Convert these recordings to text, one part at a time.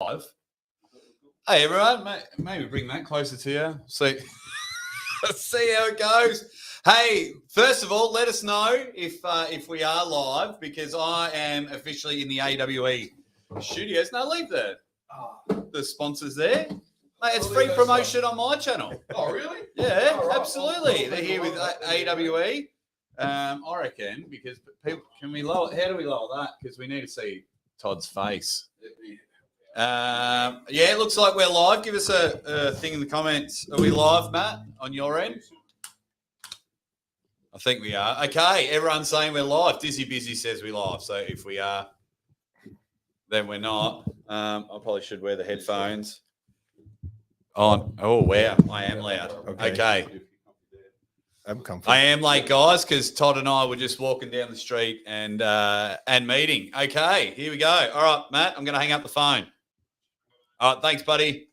Hey everyone, maybe bring that closer to you. See how it goes. Hey, first of all, let us know if we are live, because I am officially in the AWE studios. No, leave the sponsors there. Mate, it's free promotion on my channel. Oh, really? Yeah, right. absolutely. They're here with AWE. I reckon, because people, can we lower? How do we lower that? Because we need to see Todd's face. Yeah, it looks like we're live. Give us a thing in the comments. Are we live, Matt, on your end? I think we are. Okay, everyone's saying we're live. Dizzy Busy says we're live. So if we are, then we're not. I probably should wear the headphones on. Oh, wow. I am loud. Okay. I'm comfortable. I am late, guys, because Todd and I were just walking down the street and meeting. Okay, here we go. All right, Matt, I'm going to hang up the phone. All right, thanks, buddy.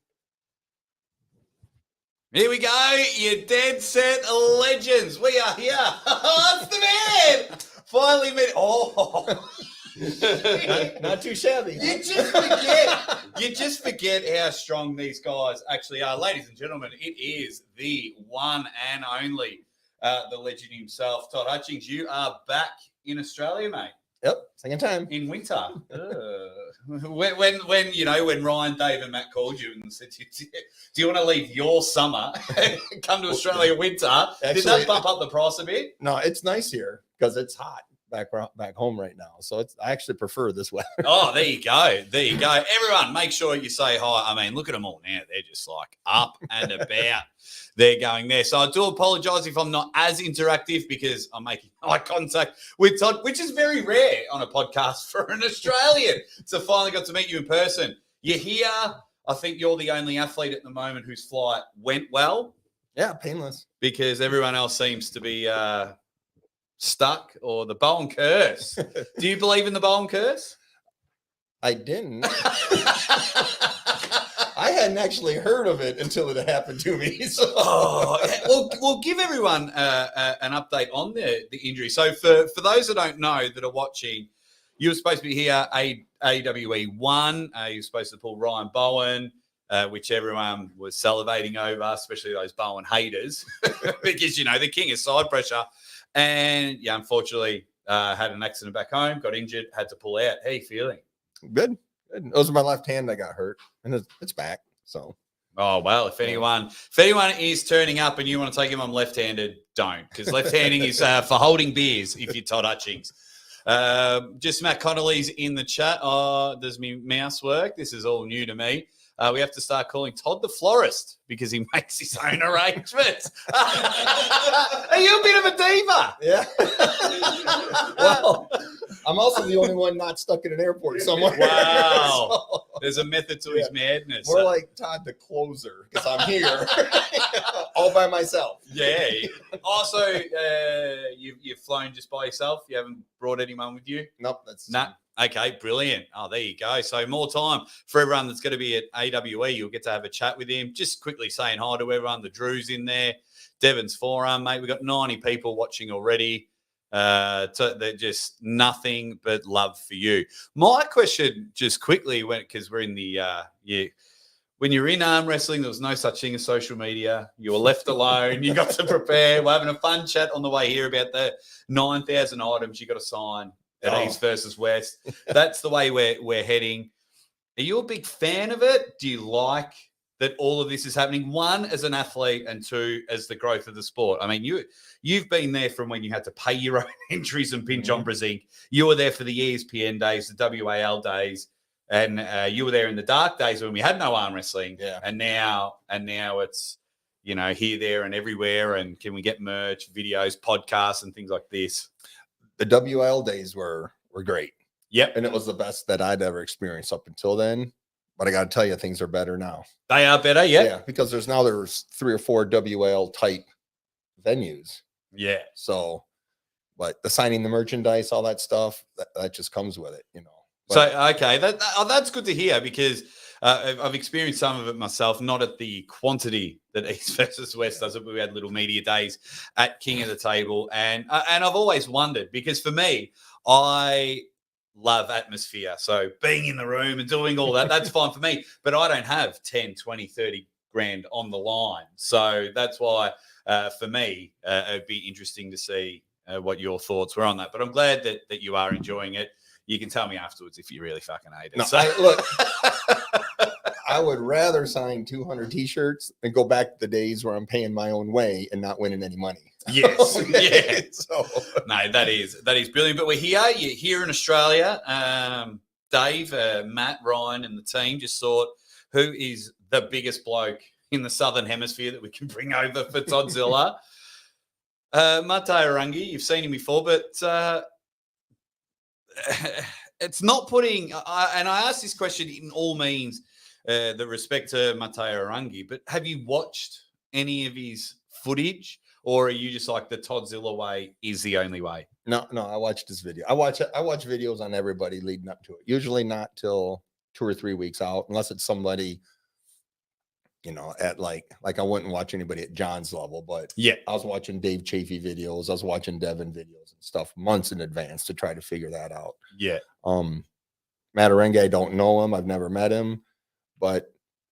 Here we go. You dead set legends. We are here. It's the man. Finally met. Oh. not too shabby. You just forget how strong these guys actually are. Ladies and gentlemen, it is the one and only, the legend himself, Todd Hutchings. You are back in Australia, mate. Yep, second time. In winter. when Ryan, Dave and Matt called you and said, do you want to leave your summer and come to Australia winter? Actually, did that bump up the price a bit? No, it's nice here because it's hot back home right now. So I actually prefer this weather. Oh, there you go. Everyone, make sure you say hi. I mean, look at them all now. They're just like up and about. They're going there. So I do apologise if I'm not as interactive, because I'm making eye contact with Todd, which is very rare on a podcast for an Australian. So finally got to meet you in person. You're here. I think you're the only athlete at the moment whose flight went well. Yeah, painless. Because everyone else seems to be stuck, or the Bowen curse. Do you believe in the Bowen curse? I didn't. I hadn't actually heard of it until it happened to me. So. We'll give everyone an update on the injury. So for those that don't know, that are watching, you were supposed to be here AWE 1. You were supposed to pull Ryan Bowen, which everyone was salivating over, especially those Bowen haters, because, the king is side pressure. And, yeah, unfortunately, had an accident back home, got injured, had to pull out. How are you feeling? Good. It was my left hand that got hurt, and it's back. So, oh well, if anyone is turning up and you want to take him on left-handed, don't, because left-handing is for holding beers. If you're Todd Hutchings, just Matt Connolly's in the chat. Oh, does my mouse work? This is all new to me. We have to start calling Todd the florist because he makes his own arrangements. Are you a bit of a diva? Yeah. Well, I'm also the only one not stuck in an airport somewhere. Wow. So, there's a method to his madness. More like Todd the closer, because I'm here all by myself. Yeah. Also, you've flown just by yourself? You haven't brought anyone with you? Nope. That's Okay, brilliant. Oh, there you go. So more time for everyone that's going to be at AWE. You'll get to have a chat with him. Just quickly saying hi to everyone. The Drew's in there. Devon's forearm, mate. We've got 90 people watching already. So they're just nothing but love for you. My question, just quickly, because we're in the when you're in arm wrestling, there was no such thing as social media. You were left alone. You got to prepare. We're having a fun chat on the way here about the 9,000 items you got to sign at East versus West. That's the way we're heading. Are you a big fan of it? Do you like that all of this is happening? One, as an athlete, and two, as the growth of the sport. I mean, you've been there from when you had to pay your own entries and pinch on Brazink. You were there for the ESPN days, the WAL days, and you were there in the dark days when we had no arm wrestling. Yeah. And now it's, here, there, and everywhere. And can we get merch, videos, podcasts, and things like this? The WL days were great. Yep. And it was the best that I'd ever experienced up until then. But I got to tell you, things are better now. They are better, yeah. Because there's 3 or 4 WL type venues. Yeah. So, but the signing the merchandise, all that stuff, that just comes with it, But, so, okay, that's good to hear, because I've experienced some of it myself, not at the quantity that East versus West does it, but we had little media days at King of the Table. And I've always wondered, because for me, I love atmosphere. So being in the room and doing all that, that's fine for me. But I don't have 10, 20, 30 grand on the line. So that's why for me, it'd be interesting to see what your thoughts were on that. But I'm glad that you are enjoying it. You can tell me afterwards if you really fucking hate it. No, So look, I would rather sign 200 T-shirts than go back to the days where I'm paying my own way and not winning any money. Yes, yeah. So no, that is brilliant. But we're here. You're here in Australia. Dave, Matt, Ryan, and the team just thought, who is the biggest bloke in the Southern Hemisphere that we can bring over for Toddzilla? Maateaiwarangi, you've seen him before, but it's not putting. And I ask this question in all means, the respect to Maateaiwarangi, but have you watched any of his footage? Or are you just like the Toddzilla way is the only way? No, I watched this video. I watch videos on everybody leading up to it. Usually not till 2 or 3 weeks out, unless it's somebody, at like I wouldn't watch anybody at John's level, but yeah, I was watching Dave Chafee videos. I was watching Devin videos and stuff months in advance to try to figure that out. Yeah. Maateaiwarangi, I don't know him. I've never met him, and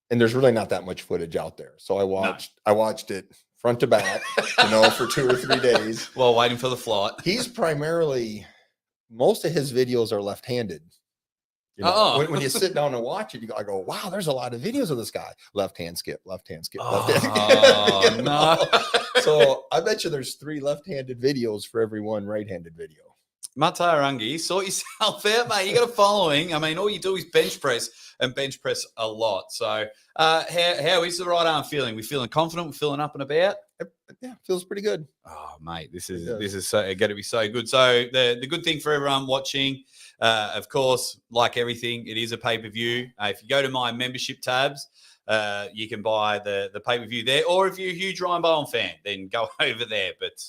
there's really not that much footage out there. So I watched it front to back, for 2 or 3 days. While waiting for the flight. He's most of his videos are left-handed. When you sit down and watch it, I go, wow, there's a lot of videos of this guy. Left hand skip, left hand skip, left hand. No. So I bet you there's 3 left-handed videos for every 1 right-handed video. Maateaiwarangi, sort yourself out, mate. You got a following. I mean, all you do is bench press a lot. So how is the right arm feeling? We feeling confident? We feeling up and about? Yeah, feels pretty good. Oh, mate, this is so going to be so good. So the good thing for everyone watching, of course, like everything, it is a pay-per-view. If you go to my membership tabs, you can buy the pay-per-view there. Or if you're a huge Ryan Bowen fan, then go over there. But,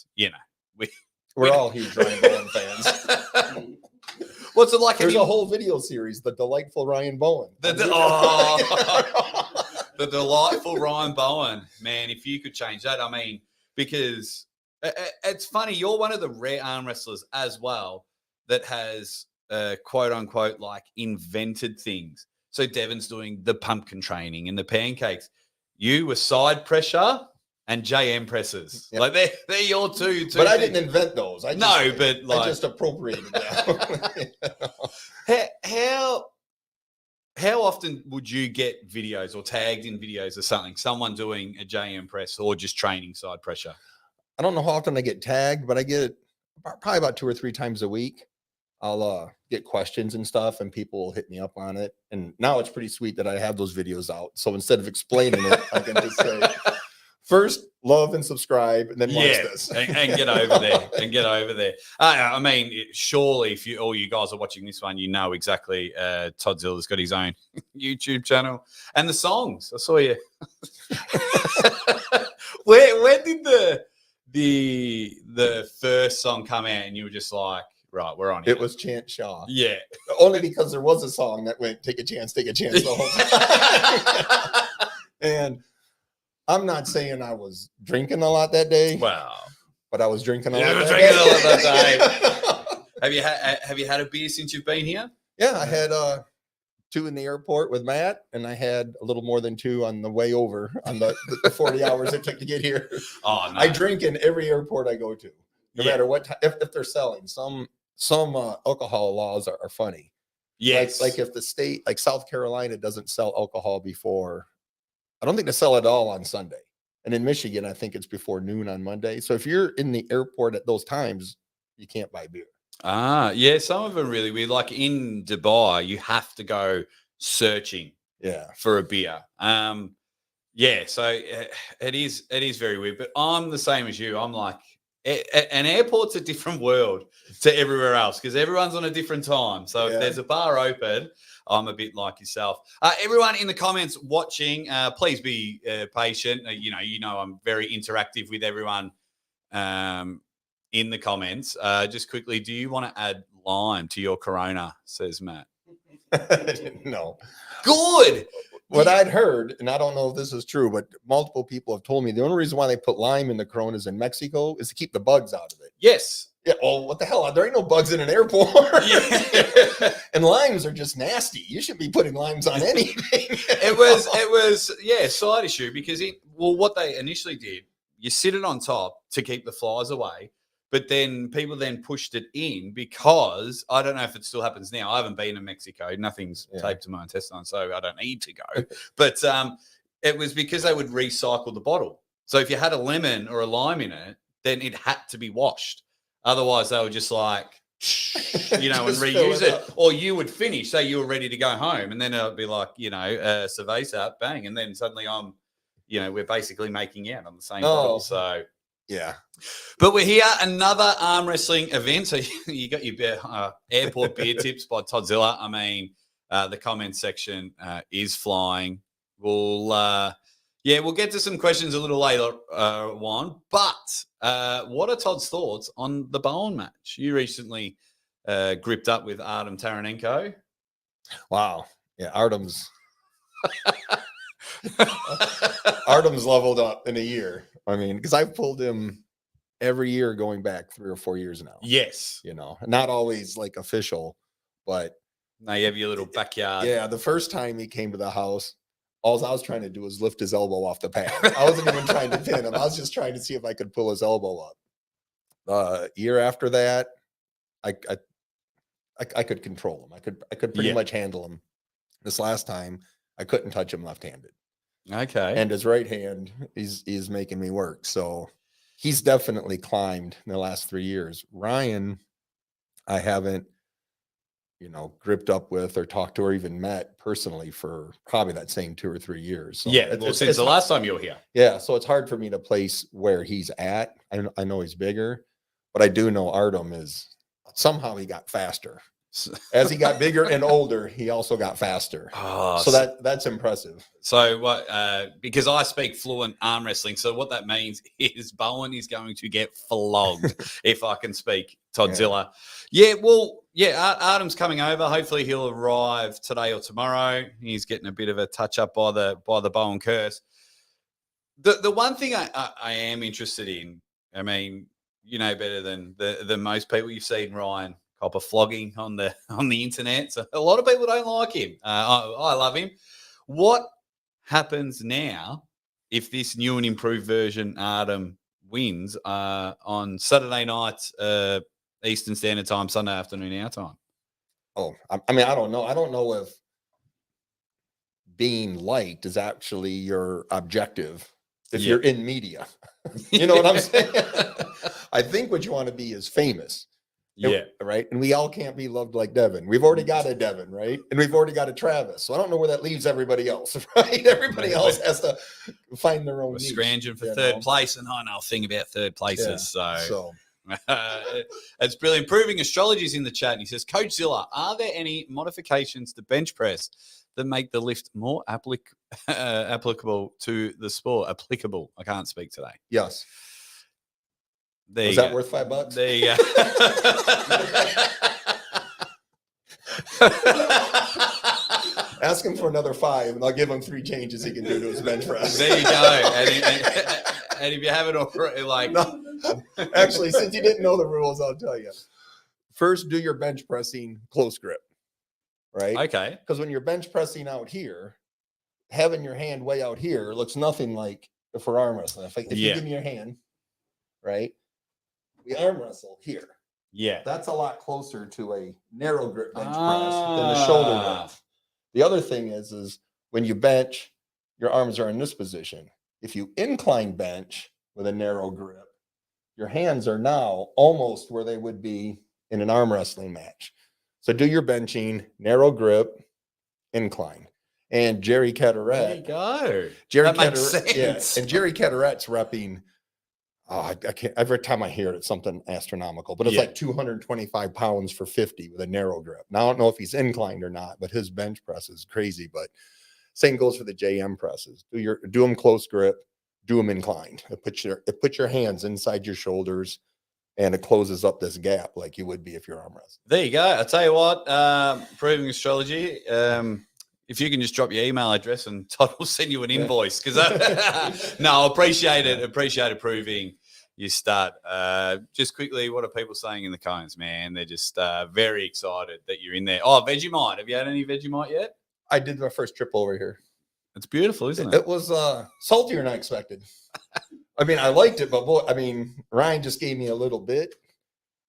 we're all huge Ryan Bowen fans. What's it like? There's a whole video series, The Delightful Ryan Bowen. The Delightful Ryan Bowen. Man, if you could change that, I mean, because it's funny, you're one of the rare arm wrestlers as well that has, quote unquote, like invented things. So Devin's doing the pumpkin training and the pancakes. You were side pressure and JM presses. Yep. Like they're your two. But I didn't invent those. I just appropriated them. How often would you get videos or tagged in videos or something? Someone doing a JM press or just training side pressure? I don't know how often I get tagged, but I get probably about 2 or 3 times a week. I'll get questions and stuff, and people will hit me up on it. And now it's pretty sweet that I have those videos out. So instead of explaining it, I can just say, first, love and subscribe, and then watch this. and get over there. I mean, surely if all you guys are watching this one, you know exactly Todzilla's got his own YouTube channel. And the songs, I saw you. Where did the first song come out and you were just like, right, we're on it? It was Chant Shaw. Yeah. Only because there was a song that went, take a chance the whole time. And I'm not saying I was drinking a lot that day. Wow. But I was drinking a lot that day. Have you had a beer since you've been here? Yeah, I had 2 in the airport with Matt, and I had a little more than 2 on the way over on the 40 hours it took to get here. Oh, no. I drink in every airport I go to, no matter what time, if they're selling. Some alcohol laws are funny. Yes. Like if the state, like South Carolina, doesn't sell alcohol before, I don't think they sell it all on Sunday. And in Michigan, I think it's before noon on Monday. So if you're in the airport at those times, you can't buy beer. Ah, yeah. Some of them really weird. Like in Dubai, you have to go searching for a beer. Yeah. So it is very weird, but I'm the same as you. I'm like, an airport's a different world to everywhere else because everyone's on a different time. So if there's a bar open, I'm a bit like yourself. Everyone in the comments watching, please be patient. You know, I'm very interactive with everyone in the comments. Just quickly, do you want to add lime to your Corona? Says Matt. No. Good. What I'd heard, and I don't know if this is true, but multiple people have told me the only reason why they put lime in the Coronas in Mexico is to keep the bugs out of it. Yes. Yeah, well, what the hell? There ain't no bugs in an airport. Yeah. And limes are just nasty. You shouldn't be putting limes on anything. It was side issue because what they initially did, you sit it on top to keep the flies away, but then people then pushed it in because I don't know if it still happens now. I haven't been to Mexico. Nothing's taped to my intestine, so I don't need to go. But it was because they would recycle the bottle. So if you had a lemon or a lime in it, then it had to be washed. Otherwise, they were just like, and reuse it. Or you would finish, say you were ready to go home, and then it would be like, cerveza, bang. And then suddenly we're basically making out on the same bottle. So, yeah. But we're here, another arm wrestling event. So you got your airport beer tips by Toddzilla. I mean, the comment section is flying. We'll get to some questions a little later on. But what are Todd's thoughts on the Bowen match? You recently gripped up with Artem Taranenko. Wow. Yeah, Artem's leveled up in a year. I mean, because I've pulled him every year going back 3 or 4 years now. Yes. Not always like official, but. Now you have your little backyard. Yeah, the first time he came to the house, all I was trying to do was lift his elbow off the pad. I wasn't even trying to pin him. I was just trying to see if I could pull his elbow up. Year after that, I could control him. I could pretty much handle him. This last time, I couldn't touch him left-handed. Okay. And his right hand is making me work. So he's definitely climbed in the last 3 years. Ryan, I haven't gripped up with or talked to or even met personally for probably that same 2 or 3 years. So since the last time you were here. Yeah, so it's hard for me to place where he's at. I know he's bigger, but I do know Artem is somehow he got faster. As he got bigger and older, he also got faster. So that's impressive. So what? Because I speak fluent arm wrestling, so what that means is Bowen is going to get flogged if I can speak Toddzilla. Artem's coming over. Hopefully he'll arrive today or tomorrow. He's getting a bit of a touch up by the Bowen curse. The one thing I am interested in, I mean, better than most people, you've seen Ryan cop a flogging on the internet. So a lot of people don't like him. I love him. What happens now if this new and improved version Artem wins on Saturday night Eastern Standard Time, Sunday afternoon our time? Oh, I mean, I don't know. I don't know if being liked is actually your objective if you're in media. You know what I'm saying? I think what you want to be is famous. Right. And we all can't be loved like Devin. We've already got a Devin, right? And we've already got a Travis. So I don't know where that leaves everybody else, right? Everybody else has to find their own niche. Scrounging for third place. And I know a thing about third places. So. It's brilliant. Proving Astrology's in the chat. And he says, Coach Zilla, are there any modifications to bench press that make the lift more applicable to the sport? Applicable. I can't speak today. Yes. Was that worth $5? There you go. Ask him for another 5, and I'll give him 3 changes he can do to his bench press. There you go. And if you haven't already, actually, since you didn't know the rules, I'll tell you. First, do your bench pressing close grip, right? Okay. Because when you're bench pressing out here, having your hand way out here looks nothing like for arm wrestling. If you give me your hand, right? We arm wrestle here. Yeah. That's a lot closer to a narrow grip bench press than the shoulder grip. The other thing is when you bench, your arms are in this position. If you incline bench with a narrow grip, your hands are now almost where they would be in an arm wrestling match. So do your benching, narrow grip, incline. And Jerry Cataret. There you go. That makes sense. Yeah, and Jerry Cataret's repping. I can't. Every time I hear it, it's something astronomical, but it's like 225 pounds for 50 with a narrow grip. Now I don't know if he's inclined or not, but his bench press is crazy. But same goes for the JM presses. Do them close grip, do them inclined. It puts your hands inside your shoulders, and it closes up this gap like you would be if you're arm wrestling. There you go. I'll tell you what. Proving Astrology. If you can just drop your email address and Todd will send you an invoice. Because no, I appreciate it. Appreciate approving. you start. Just quickly, what are people saying in the comments, man? They're just very excited that you're in there. Oh, Vegemite. Have you had any Vegemite yet? I did my first trip over here. It's beautiful, isn't it? It was saltier than I expected. I mean, I liked it, but boy, I mean, Ryan just gave me a little bit,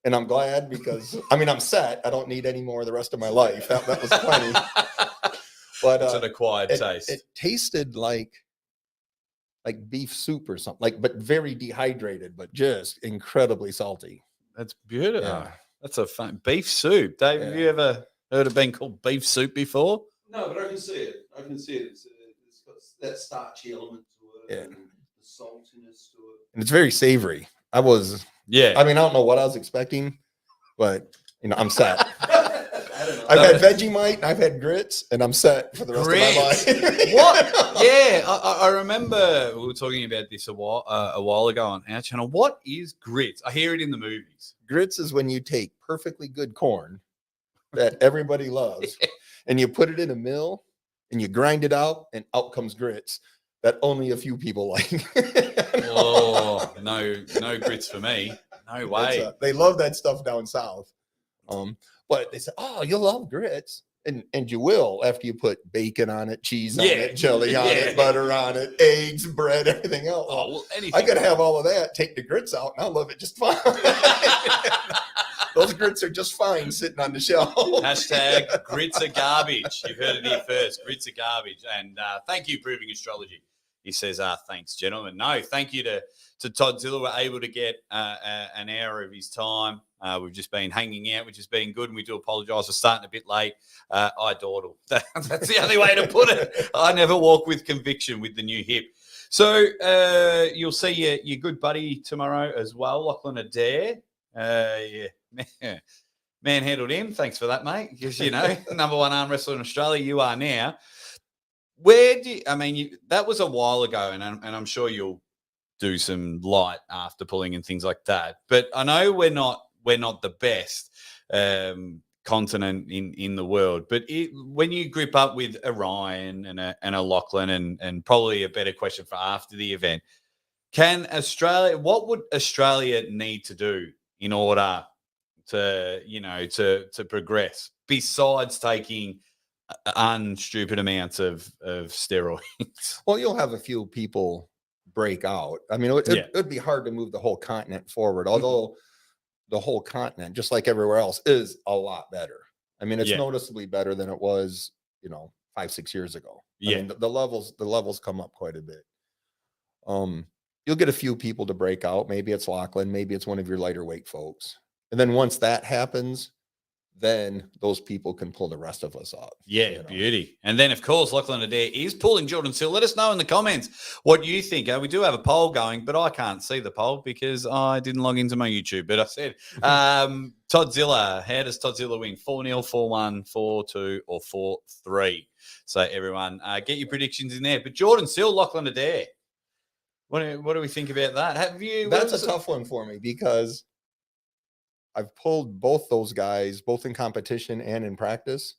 and I'm glad because I mean, I'm set. I don't need any more the rest of my life. That was plenty. But it's an acquired taste. It tasted like beef soup or something, but very dehydrated, but just incredibly salty. That's beautiful. Yeah. That's a fun beef soup. Dave, have you ever heard of being called beef soup before? No, but I can see it. It's got that starchy element to it. Yeah. And the saltiness to it. And it's very savory. I mean, I don't know what I was expecting, but I'm set. I've had Vegemite and I've had grits, and I'm set for the rest of my life. What? Yeah, I remember we were talking about this a while ago on our channel. What is grits? I hear it in the movies. Grits is when you take perfectly good corn that everybody loves, and you put it in a mill, and you grind it out, and out comes grits that only a few people like. Oh, no grits for me. No way. They love that stuff down south. But they said, "Oh, you'll love grits," and you will after you put bacon on it, cheese on it, chili on it, butter on it, eggs, bread, everything else. Oh, well, anything. I could have all of that. Take the grits out, and I'll love it just fine. Those grits are just fine sitting on the shelf. Hashtag grits are garbage. You've heard it here first. Grits are garbage. And thank you, Proving Astrology. He says, thanks, gentlemen. No, thank you to Toddzilla. We're able to get an hour of his time. We've just been hanging out, which has been good, and we do apologise for starting a bit late. I dawdle. That's the only way to put it. I never walk with conviction with the new hip. So you'll see your good buddy tomorrow as well, Lachlan Adair. Yeah, manhandled him. Thanks for that, mate. Because, number one arm wrestler in Australia, you are now. Where do you, I mean, that was a while ago, and I'm sure you'll do some light after pulling and things like that. But I know we're not the best continent in the world. But when you grip up with a Ryan and a Lachlan, and probably a better question for after the event, what would Australia need to do in order to progress besides taking unstupid amounts of steroids? Well, you'll have a few people break out. I mean, it would be hard to move the whole continent forward, although the whole continent, just like everywhere else, is a lot better. I mean, it's noticeably better than it was, 5-6 years ago. I mean, the levels come up quite a bit. You'll get a few people to break out. Maybe it's Lachlan, maybe it's one of your lighter weight folks. And then once that happens, then those people can pull the rest of us up. Yeah, beauty. And then, of course, Lachlan Adair is pulling Jordan Sill. Let us know in the comments what you think. We do have a poll going, but I can't see the poll because I didn't log into my YouTube. But I said, Toddzilla, how does Toddzilla win? 4-0, 4-1, 4-2, or 4-3? So, everyone, get your predictions in there. But Jordan Sill, Lachlan Adair, what do we think about that? That's a tough one for me because I've pulled both those guys, both in competition and in practice,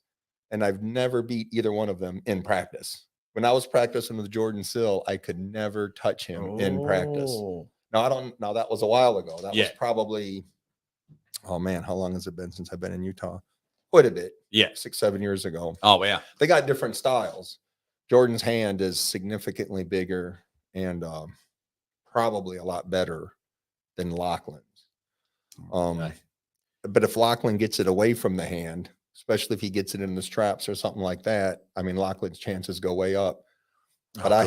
and I've never beat either one of them in practice. When I was practicing with Jordan Sill, I could never touch him in practice. Now that was a while ago. That was probably, oh man, how long has it been since I've been in Utah? Quite a bit. Yeah. 6-7 years ago. Oh, yeah. They got different styles. Jordan's hand is significantly bigger and probably a lot better than Lachlan's. Okay. But if Lachlan gets it away from the hand, especially if he gets it in the straps or something like that, I mean, Lachlan's chances go way up. But I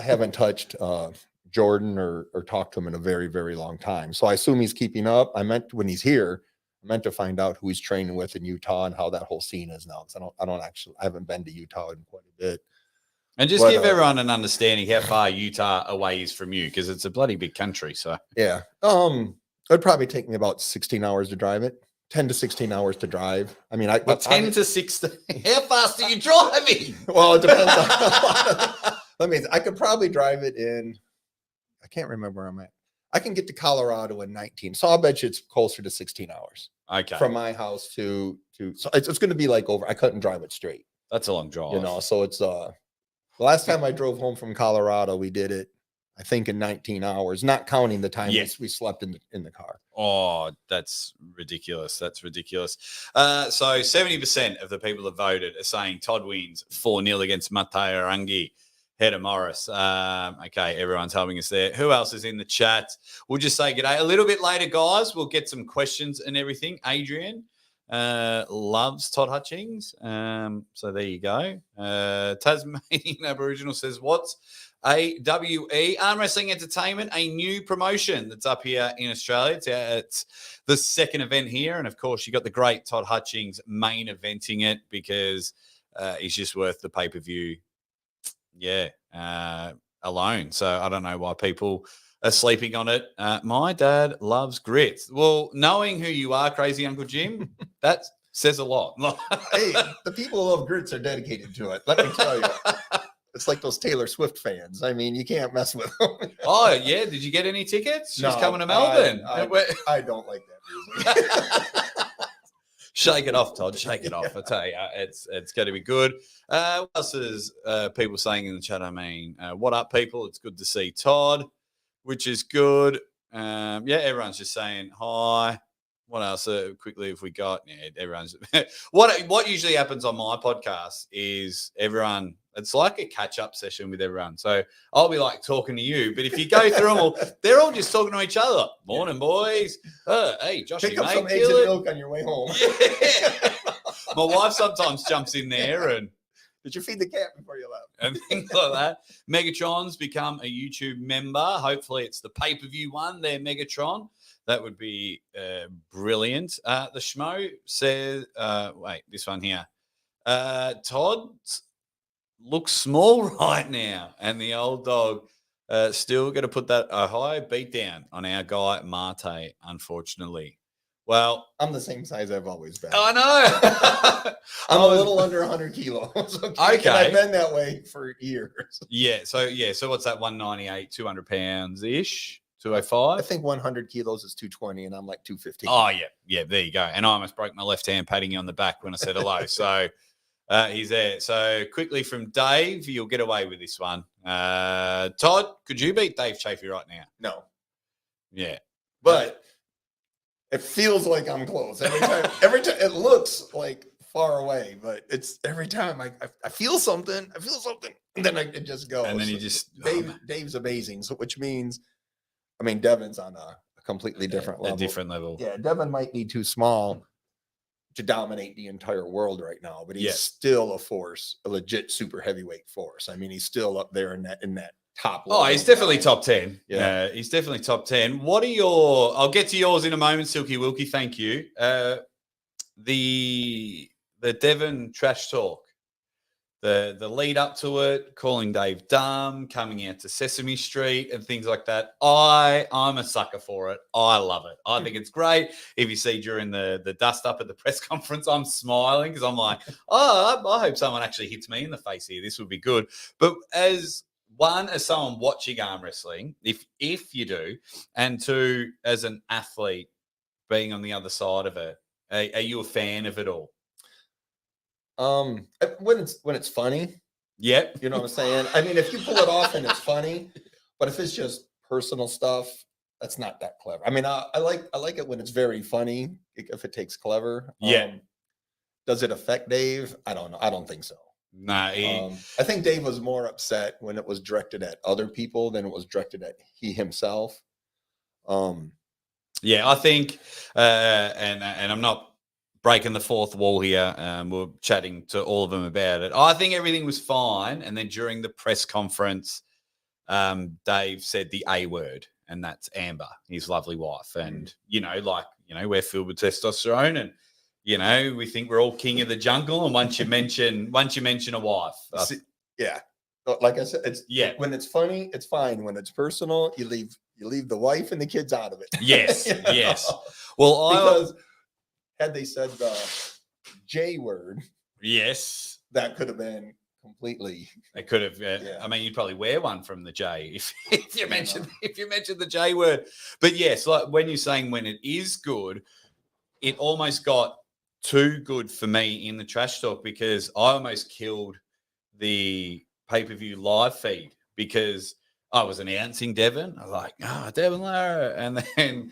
haven't touched Jordan or talked to him in a very, very long time. So I assume he's keeping up. When he's here, I meant to find out who he's training with in Utah and how that whole scene is now. Because I haven't been to Utah in quite a bit. And just give everyone an understanding how far Utah away is from you, because it's a bloody big country. So yeah. It'd probably take me about 16 hours to drive it. 10 to 16 hours to drive. I mean, 10 to 16. How fast are you driving? Well, it depends on I mean, I could probably drive it in, I can't remember where I'm at. I can get to Colorado in 19. So I'll bet you it's closer to 16 hours. Okay. From my house to so it's going to be like I couldn't drive it straight. That's a long drive. So it's the last time I drove home from Colorado, we did it I think in 19 hours, not counting the time Yeah. we slept in the car. Oh, that's ridiculous. That's ridiculous. So 70% of the people that voted are saying Todd wins 4-0 against Maateaiwarangi. Heta Morris. Okay, everyone's helping us there. Who else is in the chat? We'll just say g'day. A little bit later, guys, we'll get some questions and everything. Adrian loves Todd Hutchings. So there you go. Tasmanian Aboriginal says, what's AWE, Arm Wrestling Entertainment, a new promotion that's up here in Australia. It's the second event here. And, of course, you got the great Todd Hutchings main eventing it because he's just worth the pay-per-view, alone. So I don't know why people are sleeping on it. My dad loves grits. Well, knowing who you are, Crazy Uncle Jim, that says a lot. Hey, the people who love grits are dedicated to it. Let me tell you. It's like those Taylor Swift fans. I mean, you can't mess with them. Oh, yeah. Did you get any tickets? She's No, coming to Melbourne. I don't like that music. Shake it off, Todd. Shake it off. I tell you, it's going to be good. What else is people saying in the chat? I mean, what up, people? It's good to see Todd, which is good. Everyone's just saying hi. What else? Quickly, if we got, everyone's. What usually happens on my podcast is everyone. It's like a catch-up session with everyone. So I'll be like talking to you, but if you go through them all, they're all just talking to each other. Morning, boys. Hey, Josh, Pick up mate, some eggs and milk on your way home. Yeah. My wife sometimes jumps in there and did you feed the cat before you left? and things like that. Megatron's become a YouTube member. Hopefully, it's the pay-per-view one there, Megatron. That would be brilliant. The Schmo says, this one here. Todd looks small right now, and the old dog still going to put that a high beat down on our guy Mate, unfortunately. Well, I'm the same size I've always been. I know. I'm a little under 100 kilos. Okay. And I've been that way for years. Yeah. So what's that? 198, 200 pounds ish. 205. I think 100 kilos is 220, and I'm like 215. Oh yeah. There you go. And I almost broke my left hand patting you on the back when I said hello. So he's there. So quickly from Dave, you'll get away with this one. Todd, could you beat Dave Chafee right now? No. Yeah. But it feels like I'm close every time. It looks like far away, but it's every time I feel something. And then it just goes. And then he just Dave's amazing. So which means, I mean, Devin's on a completely different level. A different level. Yeah, Devin might be too small to dominate the entire world right now, but he's still a force, a legit super heavyweight force. I mean, he's still up there in that top level. Oh, he's definitely top 10. Yeah. He's definitely top 10. What are I'll get to yours in a moment, Silky Wilkie. Thank you. The Devon trash talk, the lead up to it, calling Dave dumb, coming out to Sesame Street and things like that. I'm a sucker for it. I love it. I think it's great. If you see during the dust up at the press conference, I'm smiling because I'm like, I hope someone actually hits me in the face here. This would be good. But as someone watching arm wrestling, if you do, and two, as an athlete being on the other side of it, are you a fan of it all? When it's funny, yep. You know what I'm saying? I mean, if you pull it off and it's funny, but if it's just personal stuff, that's not that clever. I mean, I like it when it's very funny, if it takes clever. Yeah. Does it affect Dave? I don't know. I don't think so. Nah, I think Dave was more upset when it was directed at other people than it was directed at he himself. Yeah, I think, and I'm not breaking the fourth wall here. We're chatting to all of them about it. I think everything was fine. And then during the press conference, Dave said the A word, and that's Amber, his lovely wife. And, we're filled with testosterone, and, we think we're all king of the jungle. And once you mention a wife. Yeah. Like I said, when it's funny, it's fine. When it's personal, you leave the wife and the kids out of it. Yes. Yes. Well, because had they said the J word, yes, that could have been completely. They could have. I mean, you'd probably wear one from the J if you mentioned the J word. But yes, like when you're saying when it is good, it almost got too good for me in the trash talk because I almost killed the pay-per-view live feed because I was announcing Devon. I was like, Devon Lara. And then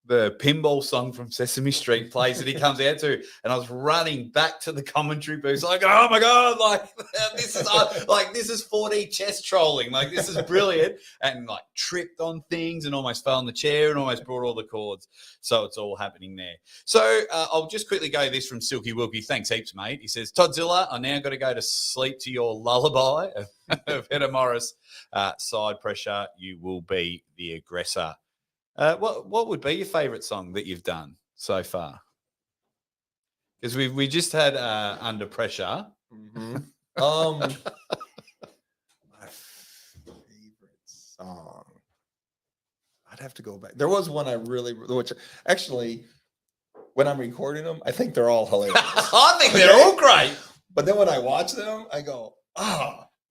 the pinball song from Sesame Street plays that he comes out to. And I was running back to the commentary booth like, oh, my God, like, this is 4D chess trolling. Like, this is brilliant. And, like, tripped on things and almost fell on the chair and almost brought all the cords. So it's all happening there. So I'll just quickly go this from Silky Wilkie. Thanks heaps, mate. He says, Toddzilla, I now got to go to sleep to your lullaby of Heta Morris. Side pressure, you will be the aggressor. What would be your favourite song that you've done so far? Because we just had Under Pressure. Mm-hmm. My favorite song. I'd have to go back. There was one which actually, when I'm recording them, I think they're all hilarious. I think they're all great. But then when I watch them, I go,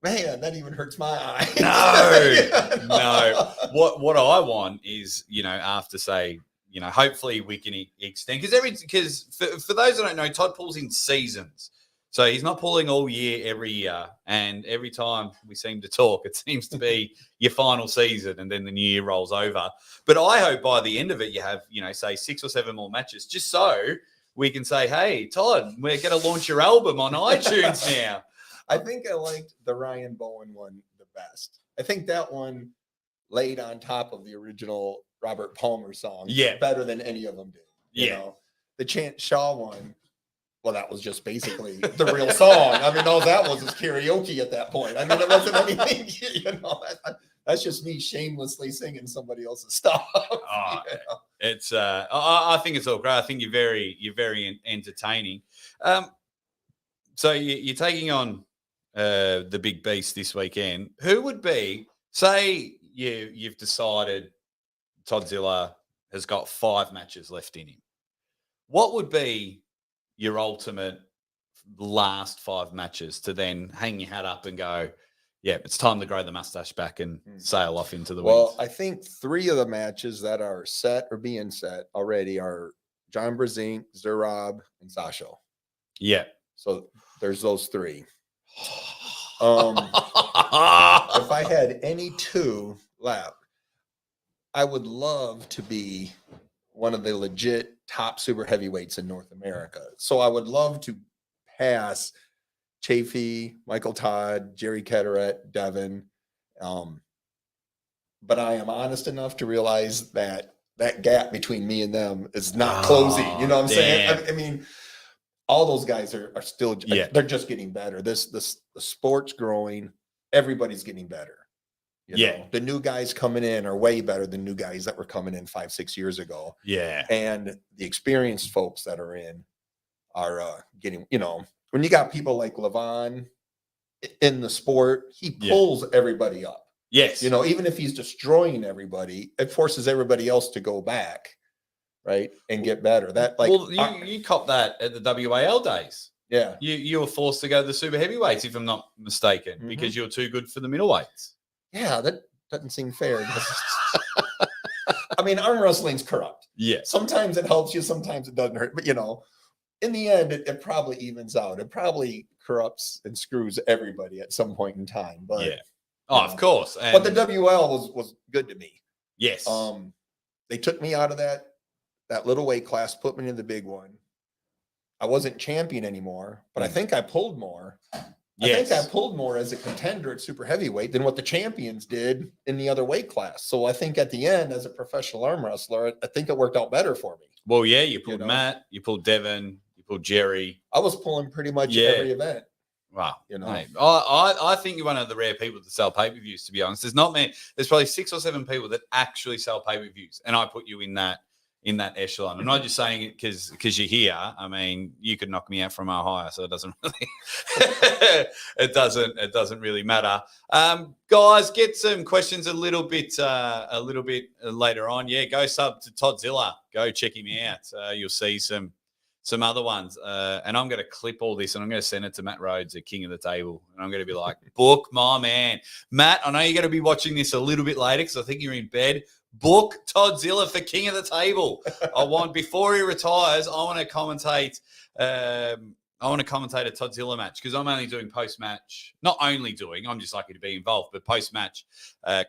man, that even hurts my eyes. No. What I want is, after say, hopefully we can extend because for those that don't know, Todd pulls in seasons. So he's not pulling all year, every year. And every time we seem to talk, it seems to be your final season and then the new year rolls over. But I hope by the end of it, you have, say 6 or 7 more matches, just so we can say, hey, Todd, we're going to launch your album on iTunes now. I think I liked the Ryan Bowen one the best. I think that one laid on top of the original Robert Palmer song better than any of them did. You know? The Chant Shaw one, well, that was just basically the real song. I mean, all that was karaoke at that point. I mean, it wasn't anything, that's just me shamelessly singing somebody else's stuff. It's I think it's all great. I think you're very entertaining. So you're taking on the big beast this weekend. Who would be, say you've decided Toddzilla has got 5 matches left in him. What would be your ultimate last 5 matches to then hang your hat up and go, yeah, it's time to grow the mustache back and sail off into the Well, weeds? I think 3 of the matches that are set or being set already are John Brezink, Zurab, and Sasha. Yeah. So there's those 3. If I had any 2 left, I would love to be one of the legit top super heavyweights in North America. So I would love to pass Chafee, Michael Todd, Jerry Ketterer, Devon. But I am honest enough to realize that gap between me and them is not closing. You know what I'm saying? I mean, all those guys are still, they're just getting better. The sport's growing. Everybody's getting better. You know? The new guys coming in are way better than new guys that were coming in 5-6 years ago. Yeah. And the experienced folks that are in are getting, when you got people like Levon in the sport, he pulls everybody up. Yes. Even if he's destroying everybody, it forces everybody else to go back, right, and get better. That you cop that at the WAL days. Yeah. You were forced to go to the super heavyweights, if I'm not mistaken, because you're too good for the middleweights. Yeah, that doesn't seem fair. I mean, arm wrestling's corrupt. Yeah. Sometimes it helps you, sometimes it doesn't hurt. But, in the end, it probably evens out. It probably corrupts and screws everybody at some point in time. But of course. But the WL was good to me. Yes. They took me out of that little weight class, put me in the big one. I wasn't champion anymore, but I think I pulled more. I think I pulled more as a contender at super heavyweight than what the champions did in the other weight class. So I think at the end, as a professional arm wrestler, I think it worked out better for me. Well, yeah, you pulled Matt, you pulled Devon, you pulled Jerry. I was pulling pretty much every event. Wow. Mate, I think you're one of the rare people to sell pay-per-views, to be honest. There's not many. There's probably 6 or 7 people that actually sell pay-per-views, and I put you in that echelon. I'm not just saying it because you're here. I mean, you could knock me out from Ohio, so it doesn't really it doesn't really matter. Guys, get some questions a little bit later on. Yeah, go sub to Toddzilla. Go check him out. You'll see some other ones. And I'm going to clip all this and I'm going to send it to Matt Rhodes at King of the Table. And I'm going to be like, book my man. Matt, I know you're going to be watching this a little bit later because I think you're in bed. Book Toddzilla for King of the Table. Before he retires, I want to commentate I want to commentate a Toddzilla match because I'm only doing post-match. Not only doing, I'm just lucky to be involved, but post-match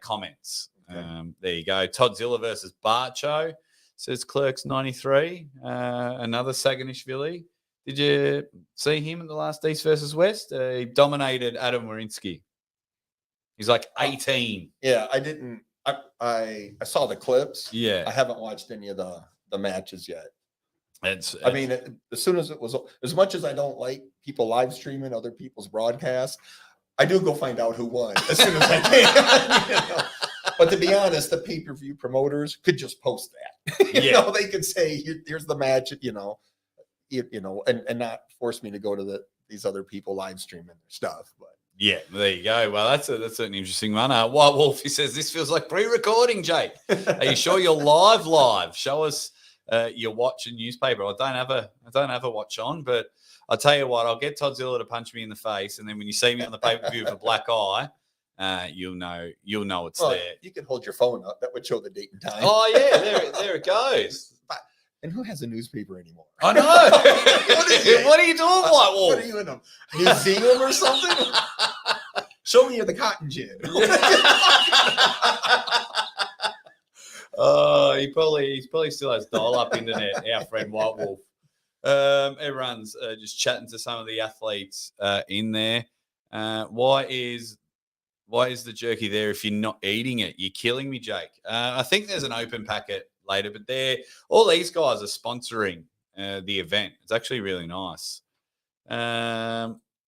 comments. Okay. There you go. Toddzilla versus Barcho, says Clerks 93. Another Saganishvili. Did you see him in the last East versus West? He dominated Adam Warinsky. He's like 18. Yeah, I didn't. I saw the clips. Yeah. I haven't watched any of the matches yet. It's I mean, as soon as it was, as much as I don't like people live streaming other people's broadcasts, I do go find out who won as soon as I can. You know? But to be honest, the pay-per-view promoters could just post that. You know, they could say, "Here's the match," you know, and not force me to go to these other people live streaming their stuff. But yeah, there you go. Well, that's an interesting one. White Wolf, he says this feels like pre-recording, Jake. Are you sure you're live? Show us your watch and newspaper. I don't have a watch on, but I'll tell you what, I'll get Toddzilla to punch me in the face, and then when you see me on the pay-per-view with a black eye, you'll know it's there. You can hold your phone up. That would show the date and time. Oh yeah, there it goes. And who has a newspaper anymore? I know. What are you doing, White Wolf? What are you in a museum or something? Show me the cotton gin. Oh, he probably still has dial-up internet. Our friend White Wolf. Everyone's just chatting to some of the athletes in there. Why is the jerky there if you're not eating it? You're killing me, Jake. I think there's an open packet later, but all these guys are sponsoring the event. It's actually really nice.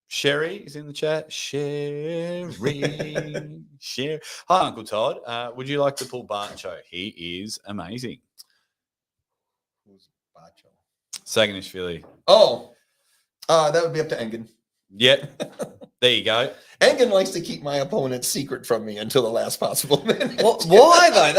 Sherry is in the chat. Sherry. Hi, Uncle Todd. Would you like to pull Barcho? He is amazing. Who's Bacho? Saganishvili. Oh, that would be up to Engen. Yep. There you go. Engen likes to keep my opponent's secret from me until the last possible minute. Why though?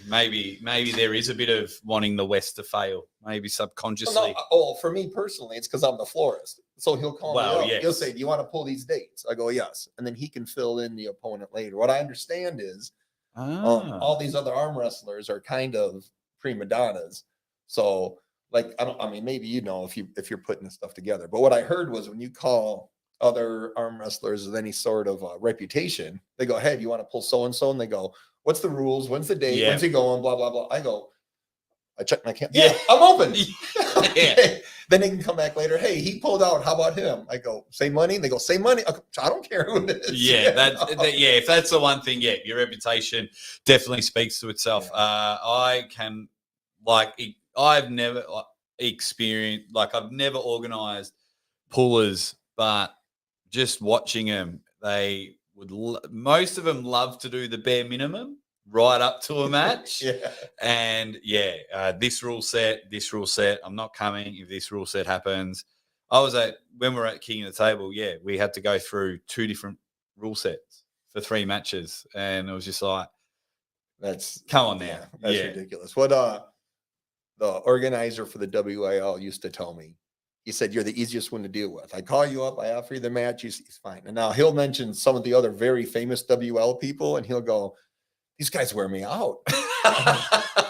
Maybe there is a bit of wanting the West to fail, maybe subconsciously. For me personally, it's because I'm the florist. So he'll call me up. Yes. He'll say, "Do you want to pull these dates?" I go, "Yes," and then he can fill in the opponent later. What I understand is, all these other arm wrestlers are kind of prima donnas. So, like, maybe if you're putting this stuff together. But what I heard was when you call other arm wrestlers with any sort of reputation, they go, "Hey, do you want to pull so and so?" And they go, "What's the rules? When's the date? When's he going? Blah blah blah." I go, I check my camera. Yeah, I'm open. Okay. Then they can come back later. "Hey, he pulled out. How about him?" I go, "Same money." They go, "Same money." I don't care who it is. If that's the one thing, your reputation definitely speaks to itself. I've never experienced, I've never organized pullers, but just watching them, they would most of them love to do the bare minimum right up to a match. And this rule set, I'm not coming if this rule set happens. When we're at King of the Table, we had to go through 2 different rule sets for 3 matches, and it was just like, come on now. That's ridiculous. What the organizer for the WIL used to tell me, he said, "You're the easiest one to deal with. I call you up, I offer you the match, he's fine." And now he'll mention some of the other very famous WL people, and he'll go, "These guys wear me out.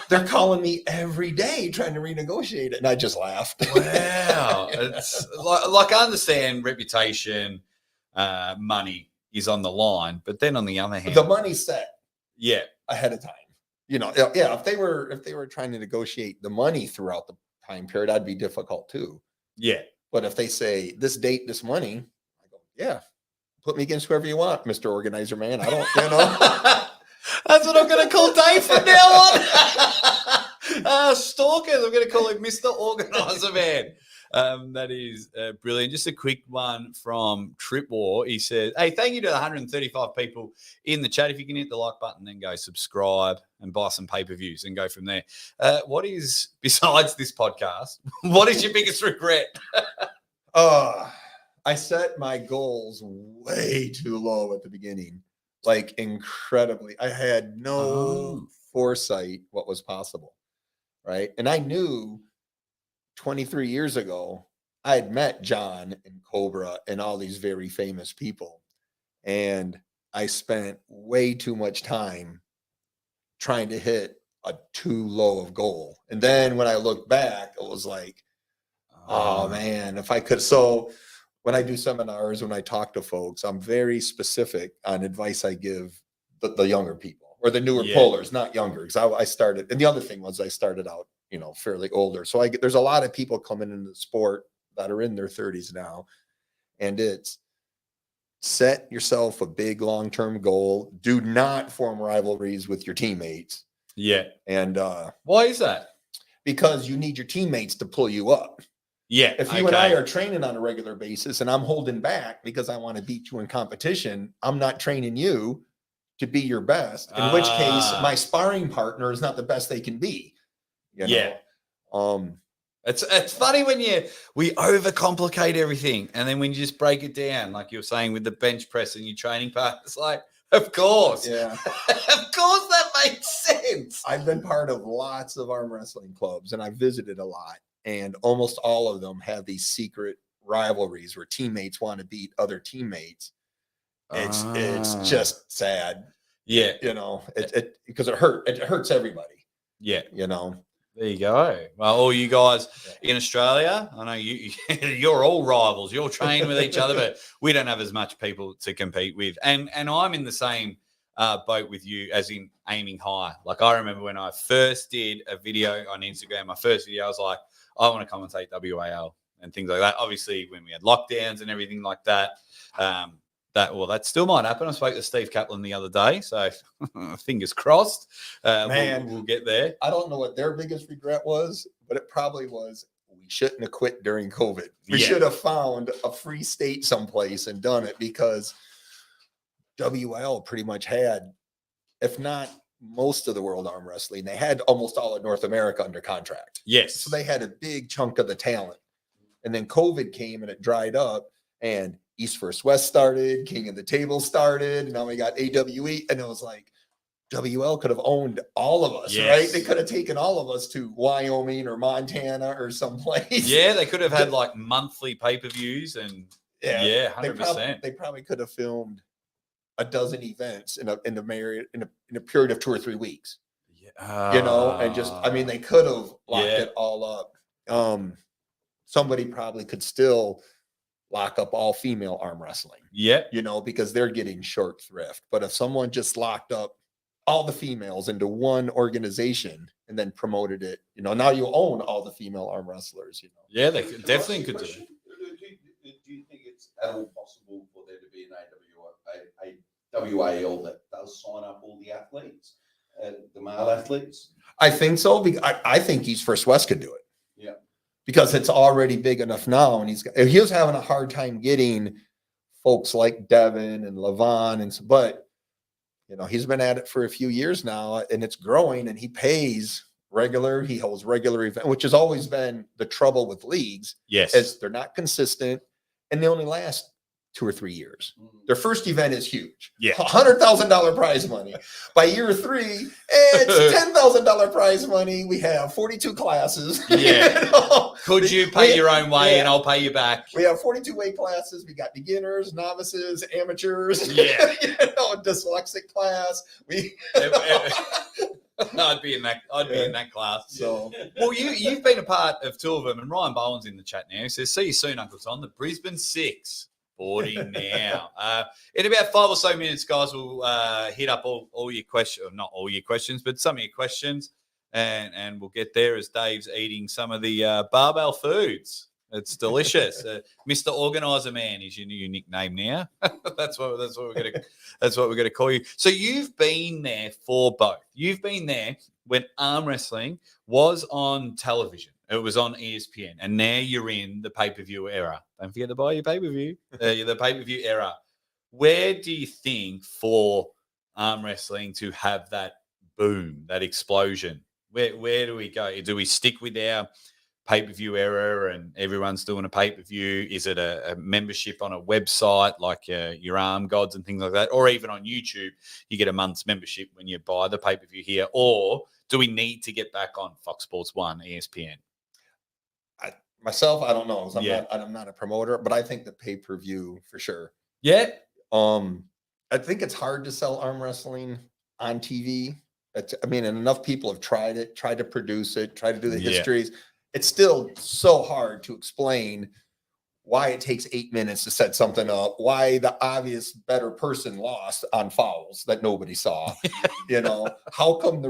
They're calling me every day trying to renegotiate it." And I just laughed. Wow. It's like I understand reputation, money is on the line, but then on the other hand, the money's set ahead of time. If they were trying to negotiate the money throughout the time period, that'd be difficult too. But if they say this date, this money, I go, put me against whoever you want, Mr. Organizer Man. I don't, That's what I'm going to call Dave from now on. Stalkers, I'm going to call him Mr. Organizer Man. That is brilliant. Just a quick one from Trip War. He says, "Hey, thank you to the 135 people in the chat. If you can hit the like button, then go subscribe and buy some pay-per-views and go from there." What is, besides this podcast, what is your biggest regret? I set my goals way too low at the beginning. Incredibly. I had no foresight what was possible. Right. And I knew 23 years ago, I had met John and Cobra and all these very famous people. And I spent way too much time trying to hit a too low of goal. And then when I look back, it was like, Oh man, if I could. So when I do seminars, when I talk to folks, I'm very specific on advice I give the younger people or the newer pullers, not younger. Because I started, and the other thing was I started out, fairly older. So there's a lot of people coming into the sport that are in their 30s now, and it's set yourself a big long-term goal. Do not form rivalries with your teammates. Yeah. And why is that? Because you need your teammates to pull you up. Yeah. If you and I are training on a regular basis and I'm holding back because I want to beat you in competition, I'm not training you to be your best. In which case, my sparring partner is not the best they can be. It's funny when we overcomplicate everything, and then when you just break it down, like you were saying with the bench press and your training part, it's like, of course, yeah, of course that makes sense. I've been part of lots of arm wrestling clubs, and I've visited a lot, and almost all of them have these secret rivalries where teammates want to beat other teammates. It's just sad. Yeah, because it hurts everybody. Yeah, There you go. Well, all you guys in Australia, I know you're all rivals. You're training with each other, but we don't have as much people to compete with. And I'm in the same boat with you, as in aiming high. Like, I remember when I first did a video on Instagram, my first video, I was like, I want to commentate WAL and things like that. Obviously, when we had lockdowns and everything like that, that still might happen. I spoke to Steve Kaplan the other day, so fingers crossed. Man, we'll get there. I don't know what their biggest regret was, but it probably was we shouldn't have quit during COVID. We should have found a free state someplace and done it, because WL pretty much had, if not most of the world arm wrestling, they had almost all of North America under contract. Yes. So they had a big chunk of the talent. And then COVID came and it dried up, and East vs. West started, King of the Table started, and now we got AWE, and it was like WL could have owned all of us, right? They could have taken all of us to Wyoming or Montana or someplace. Yeah, they could have had like monthly pay-per-views, and 100%. They probably could have filmed a dozen events in a period of 2 or 3 weeks. And just, they could have locked it all up. Somebody probably could still lock up all female arm wrestling. Because they're getting short thrift. But if someone just locked up all the females into one organization and then promoted it, now you own all the female arm wrestlers. Yeah, they definitely could do it. Do you think it's at all possible for there to be an WAL that does sign up all the athletes, the male athletes? I think so. I think East vs. West could do it. Yeah. Because it's already big enough now, and he was having a hard time getting folks like Devin and Levon, but he's been at it for a few years now, and it's growing, and he pays regular. He holds regular event, which has always been the trouble with leagues. Yes, is they're not consistent, and they only last 2 or 3 years. Their first event is huge. $100,000 prize money. By year 3, it's $10,000 prize money. We have 42 classes. Could you pay your own way and I'll pay you back? We have 42 weight classes. We got beginners, novices, amateurs. Dyslexic class. I'd be in that. I'd be in that class. So, well, you've been a part of 2 of them, and Ryan Boland's in the chat now. He says, "See you soon, Uncle Tom." The Brisbane 6. 40 now. In about 5 or so minutes, guys, we'll hit up all your questions, not all your questions, but some of your questions, and we'll get there as Dave's eating some of the barbell foods. It's delicious. Mr. Organizer Man is your new nickname now. that's what we're gonna call you. So you've been there for both. You've been there when arm wrestling was on television. It was on ESPN, and now you're in the pay-per-view era. Don't forget to buy your pay-per-view. The pay-per-view era. Where do you think for arm wrestling to have that boom, that explosion? Where do we go? Do we stick with our pay-per-view era and everyone's doing a pay-per-view? Is it a membership on a website like your Arm Gods and things like that? Or even on YouTube, you get a month's membership when you buy the pay-per-view here? Or do we need to get back on Fox Sports 1, ESPN? Myself, I don't know. I'm not a promoter, but I think the pay-per-view for sure. Yeah. I think it's hard to sell arm wrestling on TV. And enough people have tried it, tried to produce it, tried to do the histories. it's still so hard to explain why it takes 8 minutes to set something up, why the obvious better person lost on fouls that nobody saw. You know, how come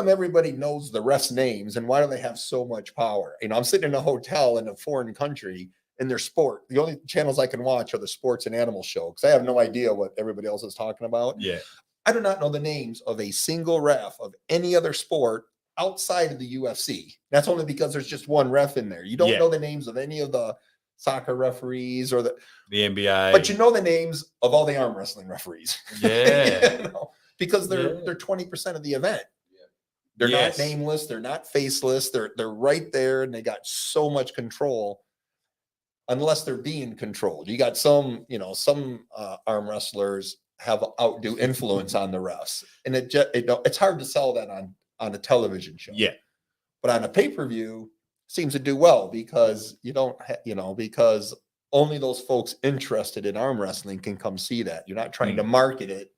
everybody knows the refs' names, and why do they have so much power? You know, I'm sitting in a hotel in a foreign country in their sport. The only channels I can watch are the sports and animal show because I have no idea what everybody else is talking about. Yeah. I do not know the names of a single ref of any other sport outside of the UFC. That's only because there's just one ref in there. You don't know the names of any of the soccer referees or the NBA, but you know the names of all the arm wrestling referees. Yeah. You know, because they're 20% of the event. They're not nameless, they're not faceless, they're right there, and they got so much control unless they're being controlled. You got some arm wrestlers have outdo influence on the refs, and it's hard to sell that on a television show. Yeah. But on a pay-per-view seems to do well because because only those folks interested in arm wrestling can come see that. You're not trying to market it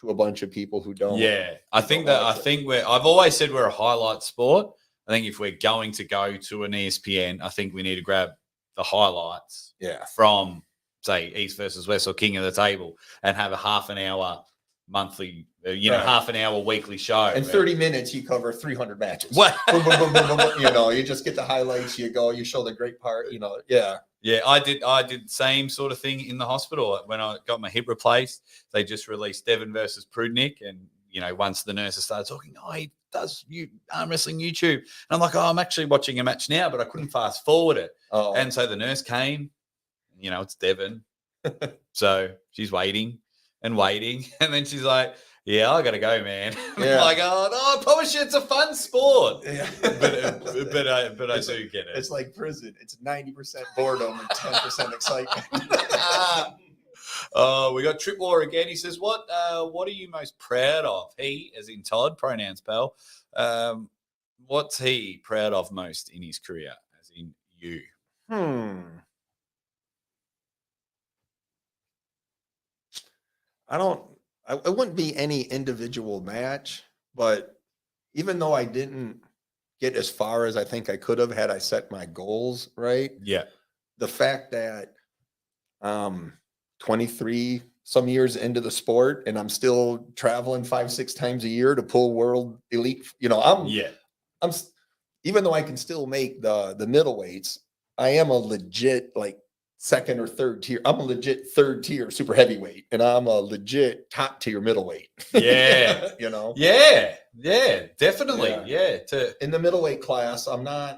to a bunch of people who don't. Yeah. I've always said we're a highlight sport. I think if we're going to go to an ESPN, I think we need to grab the highlights from, say, East versus West or King of the Table and have a half an hour monthly, half an hour weekly show. In 30 minutes, you cover 300 matches. What? Boom, boom, boom, boom, boom, you just get the highlights, you show the great part, Yeah, I did the same sort of thing in the hospital. When I got my hip replaced, they just released Devon versus Prudnick. And, once the nurses started talking, he does arm wrestling YouTube. And I'm like, I'm actually watching a match now, but I couldn't fast forward it. Oh. And so the nurse came, it's Devon. So she's waiting. And then she's like, "Yeah, I gotta go, man." Yeah. I'm like, "Oh no, I promise you, it's a fun sport." Yeah. but I do get it. It's like prison. It's 90% boredom and 10% excitement. We got Trip War again. He says, "What are you most proud of?" He, as in Todd, pronouns pal. What's he proud of most in his career, as in you? It wouldn't be any individual match, but even though I didn't get as far as I think I could have had I set my goals right. Yeah. The fact that 23 some years into the sport and I'm still traveling 5-6 times a year to pull world elite, I'm even though I can still make the middleweights, I am a legit second or third tier. I'm a legit third tier super heavyweight, and I'm a legit top tier middleweight. Yeah. Yeah, definitely. Yeah. In the middleweight class, I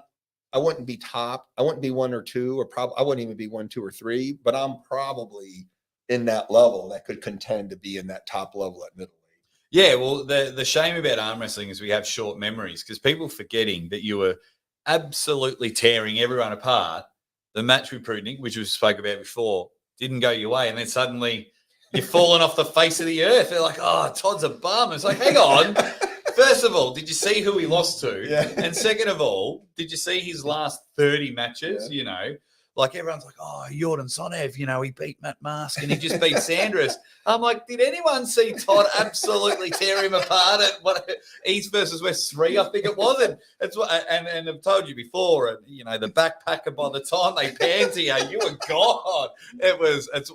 wouldn't be top. I wouldn't be 1 or 2, or I wouldn't even be 1, 2, or 3, but I'm probably in that level that could contend to be in that top level at middleweight. Yeah, well, the shame about arm wrestling is we have short memories because people forgetting that you were absolutely tearing everyone apart. The match with Prudnick, which we spoke about before, didn't go your way. And then suddenly you're falling off the face of the earth. They're like, Todd's a bum. It's like, hang on. First of all, did you see who he lost to? Yeah. And second of all, did you see his last 30 matches? Yeah. Like everyone's like, Jordan Sonev, he beat Matt Mask and he just beat Sanders. I'm like, did anyone see Todd absolutely tear him apart at East versus West 3? I think it was. And I've told you before, the backpacker, by the time they panned to you were gone. That's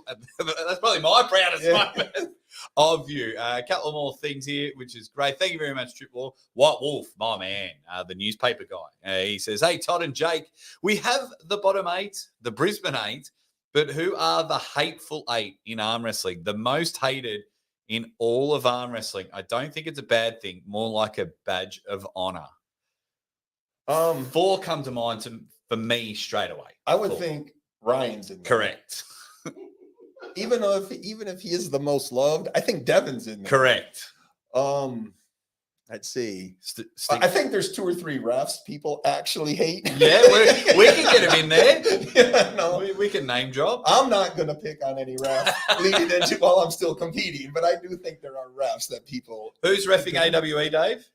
probably my proudest moment of you. A couple of more things here, which is great. Thank you very much, Trip War. White Wolf, my man, the newspaper guy. He says, "Hey, Todd and Jake, we have the bottom 8, the Brisbane 8, but who are the hateful 8 in arm wrestling? The most hated in all of arm wrestling. I don't think it's a bad thing, more like a badge of honor." 4 come to mind for me straight away. I would think Ryan's in there. Correct. Even if he is the most loved, I think Devon's in there. Correct. Let's see. I think there's 2 or 3 refs people actually hate. Yeah, we can get him in there. Yeah, no. We can name drop. I'm not going to pick on any ref leading into while I'm still competing, but I do think there are refs that people. Who's reffing AWE, Dave?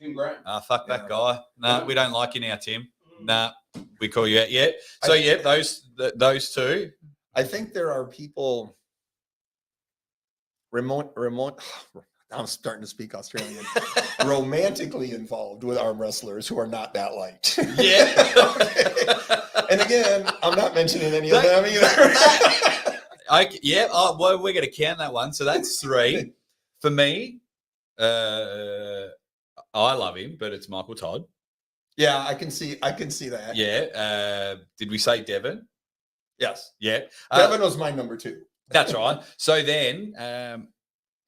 Tim Graham. Fuck that guy. No, we don't like you now, Tim. No, we call you out yet. So, those 2. I think there are people remote. I'm starting to speak Australian. Romantically involved with arm wrestlers who are not that light. Yeah. Okay. And again, I'm not mentioning any of them either. Yeah. Oh, well, we're going to count that one. So that's 3. For me, I love him, but it's Michael Todd. Yeah, I can see that. Yeah. Did we say Devon? Yes. Yeah. Devon was my number 2. That's right. So then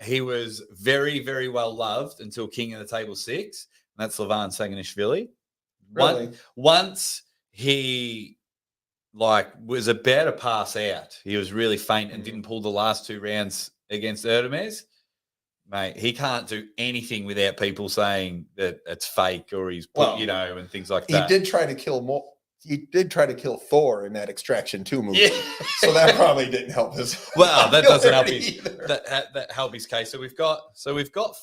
he was very, very well loved until King of the Table 6. And that's Levan Sanganishvili. Really? Once he was about to pass out, he was really faint and didn't pull the last 2 rounds against Erdemes. Mate, he can't do anything without people saying that it's fake or he's put, and things like that. He did try to kill Thor in that Extraction 2 movie. Yeah. So that probably didn't help his. Well, that doesn't help that help his case. So we've got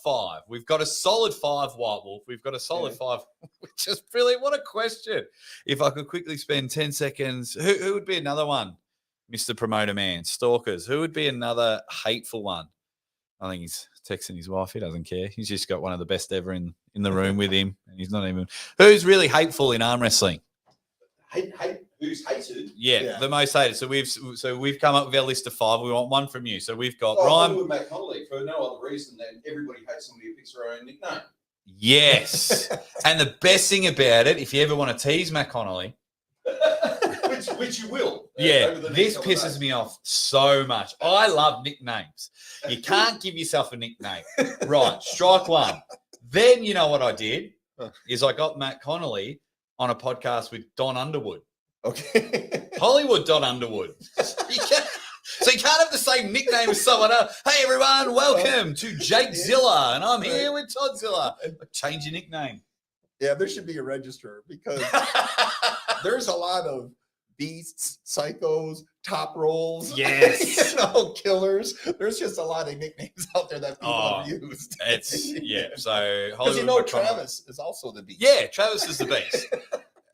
5. We've got a solid 5 White Wolf. We've got a solid 5, which is brilliant. What a question. If I could quickly spend 10 seconds, who would be another one? Mr. Promoter Man, Stalkers. Who would be another hateful one? I think he's texting his wife. He doesn't care. He's just got one of the best ever in the room with him. And he's not even. Who's really hateful in arm wrestling? Who's hated? Yeah, the most hated. So we've come up with our list of 5. We want one from you. So we've got Ryan. Ryan. Matt Connolly for no other reason than everybody hates somebody who picks their own nickname. Yes. And the best thing about it, if you ever want to tease Matt Connolly, which you will. Yeah, this pisses me off so much. I love nicknames. You can't give yourself a nickname. Right, strike 1. Then you know what I did is I got Matt Connolly on a podcast with Don Underwood. Okay. Hollywood Don Underwood. So you can't have the same nickname as someone else. Hey, everyone, welcome to Jakezilla, and I'm here with Toddzilla. Change your nickname. Yeah, there should be a register because there's a lot of beasts, psychos, top rolls, yes, killers. There's just a lot of nicknames out there that people have used. So because Travis is also the beast. Yeah, Travis is the beast.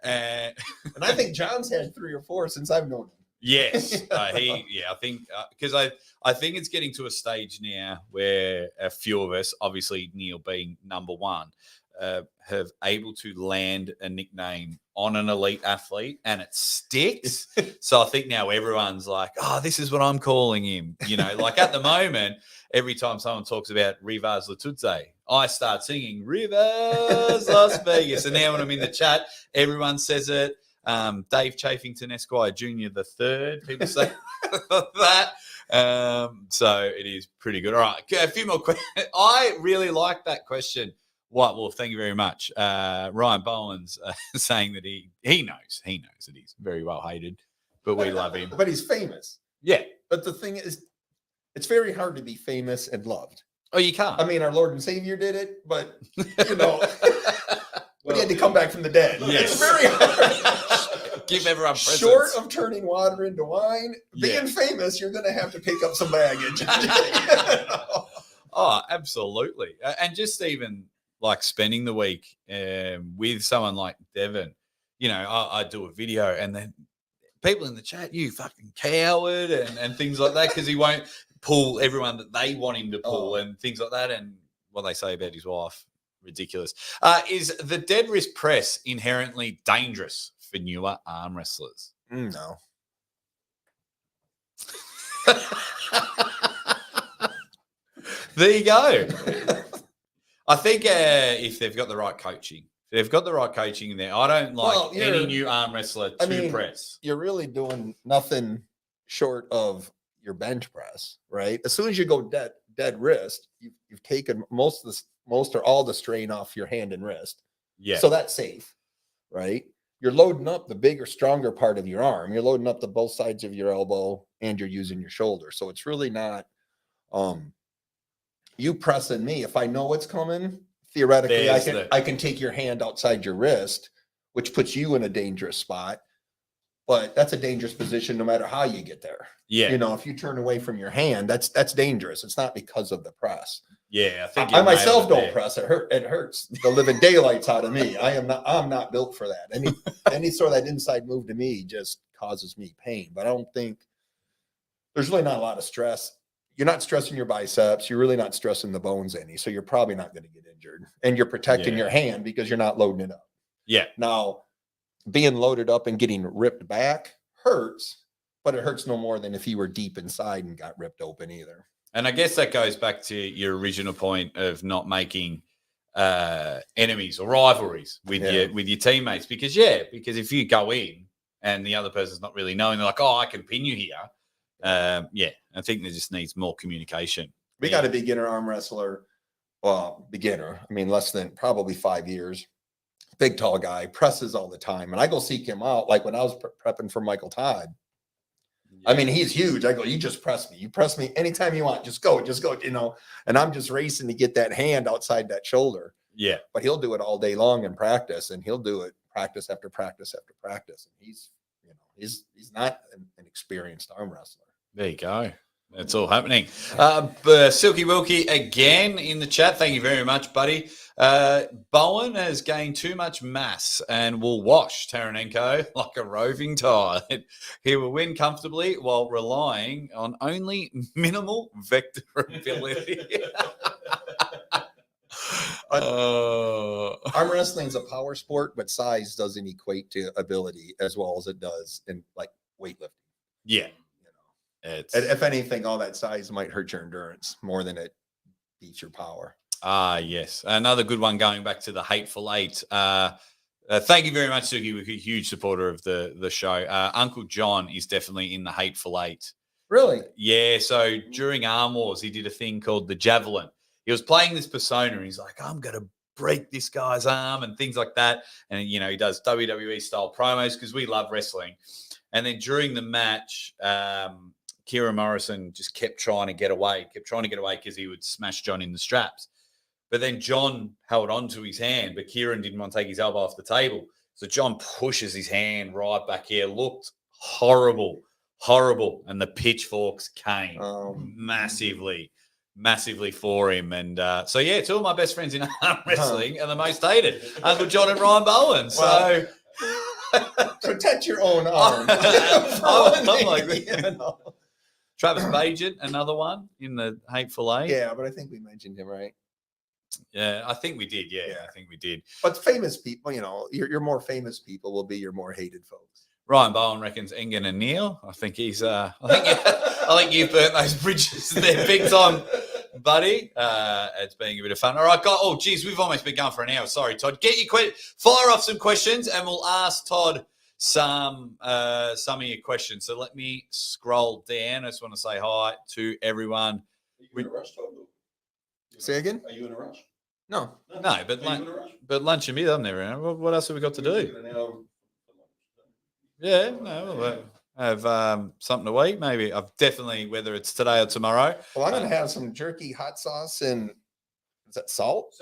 And I think John's had 3 or 4 since I've known him. Yes, I think because I think it's getting to a stage now where a few of us, obviously Neil being number 1, have able to land a nickname on an elite athlete and it sticks. So I think now everyone's like, oh, this is what I'm calling him. Like at the moment, every time someone talks about Rivas Latutze, I start singing Rivas Las Vegas. And now when I'm in the chat, everyone says it. Dave Chafington Esquire Jr. the 3rd, people say that. So it is pretty good. All right, a few more questions. I really like that question. White Wolf, thank you very much. Ryan Bowen's saying that he knows that he's very well hated, but we love him. But he's famous. Yeah. But the thing is, it's very hard to be famous and loved. Oh, you can't. I mean, our Lord and Savior did it, but but he had to come back from the dead. Yes. It's very hard. Give everyone presents. Short of turning water into wine, being famous, you're going to have to pick up some baggage. Oh, absolutely. And just even like spending the week with someone like Devon, I do a video and then people in the chat, you fucking coward and things like that, because he won't pull everyone that they want him to pull and things like that. And what they say about his wife, ridiculous. Is the dead wrist press inherently dangerous for newer arm wrestlers? No. There you go. I think if they've got the right coaching, in there, I don't like any new arm wrestler to press. You're really doing nothing short of your bench press, right? As soon as you go dead wrist, you've taken most or all the strain off your hand and wrist. Yeah. So that's safe, right? You're loading up the bigger, stronger part of your arm. You're loading up the both sides of your elbow, and you're using your shoulder. So it's really not you pressing me. If I know what's coming, theoretically, I can take your hand outside your wrist, which puts you in a dangerous spot. But that's a dangerous position no matter how you get there. Yeah. If you turn away from your hand, that's dangerous. It's not because of the press. Yeah, I think I myself don't press. It hurts the living daylights out of me. I'm not built for that. Any sort of that inside move to me just causes me pain. But I don't think there's really not a lot of stress. you're not stressing your biceps. You're really not stressing the bones any. So you're probably not going to get injured. And you're protecting your hand because you're not loading it up. Yeah. Now, being loaded up and getting ripped back hurts, but it hurts no more than if you were deep inside and got ripped open either. And I guess that goes back to your original point of not making enemies or rivalries with your teammates, because if you go in and the other person's not really knowing, they're like, oh, I can pin you here. I think there just needs more communication. We got a beginner arm wrestler. Well, beginner. I mean, less than probably 5 years. Big, tall guy, presses all the time. And I go seek him out. Like when I was prepping for Michael Todd. I mean, he's huge. I go, you just press me. You press me anytime you want. Just go, you know. And I'm just racing to get that hand outside that shoulder. Yeah. But he'll do it all day long in practice, and he'll do it practice after practice after practice. And he's not an experienced arm wrestler. There you go. That's all happening. Silky Wilkie again in the chat. Thank you very much, buddy. Bowen has gained too much mass and will wash Taranenko like a roving tide. He will win comfortably while relying on only minimal vector ability. Arm wrestling is a power sport, but size doesn't equate to ability as well as it does in like weightlifting. Yeah. If anything, all that size might hurt your endurance more than it beats your power. Yes. Another good one going back to the Hateful Eight. Thank you very much, Suki. We're a huge supporter of the show. Uncle John is definitely in the Hateful Eight. Really? Yeah. So during Arm Wars, he did a thing called the Javelin. He was playing this persona, and he's like, I'm going to break this guy's arm and things like that. And, you know, he does WWE style promos because we love wrestling. And then during the match, Kieran Morrison just kept trying to get away because he would smash John in the straps. But then John held on to his hand, but Kieran didn't want to take his elbow off the table. So John pushes his hand right back here. Looked horrible. And the pitchforks came massively for him. And two of my best friends in arm wrestling are the most hated. Uncle John and Ryan Bowen. So protect your own arm. I'm like that. Travis Bajan, another one in the Hateful Eight. Yeah, but I think we mentioned him, right? Yeah, I think we did. Yeah, I think we did. But famous people, you know, your more famous people will be your more hated folks. Ryan Bowen reckons Engen and Neil. I think he's. I think you've burnt those bridges there big time, buddy. It's being a bit of fun. All right, guys. Oh, geez, we've almost been going for an hour. Sorry, Todd. Get your fire off some questions, and we'll ask Todd some of your questions. So let me scroll down. I just want to say hi to everyone. Are you in a rush, Todd? Say again? Are you in a rush? No, but lunch and meal, I'm never in. What else have we got to do? Yeah, no, we'll have something to eat. Maybe I've definitely, whether it's today or tomorrow. Well, I'm gonna have some jerky, hot sauce, and is that salt?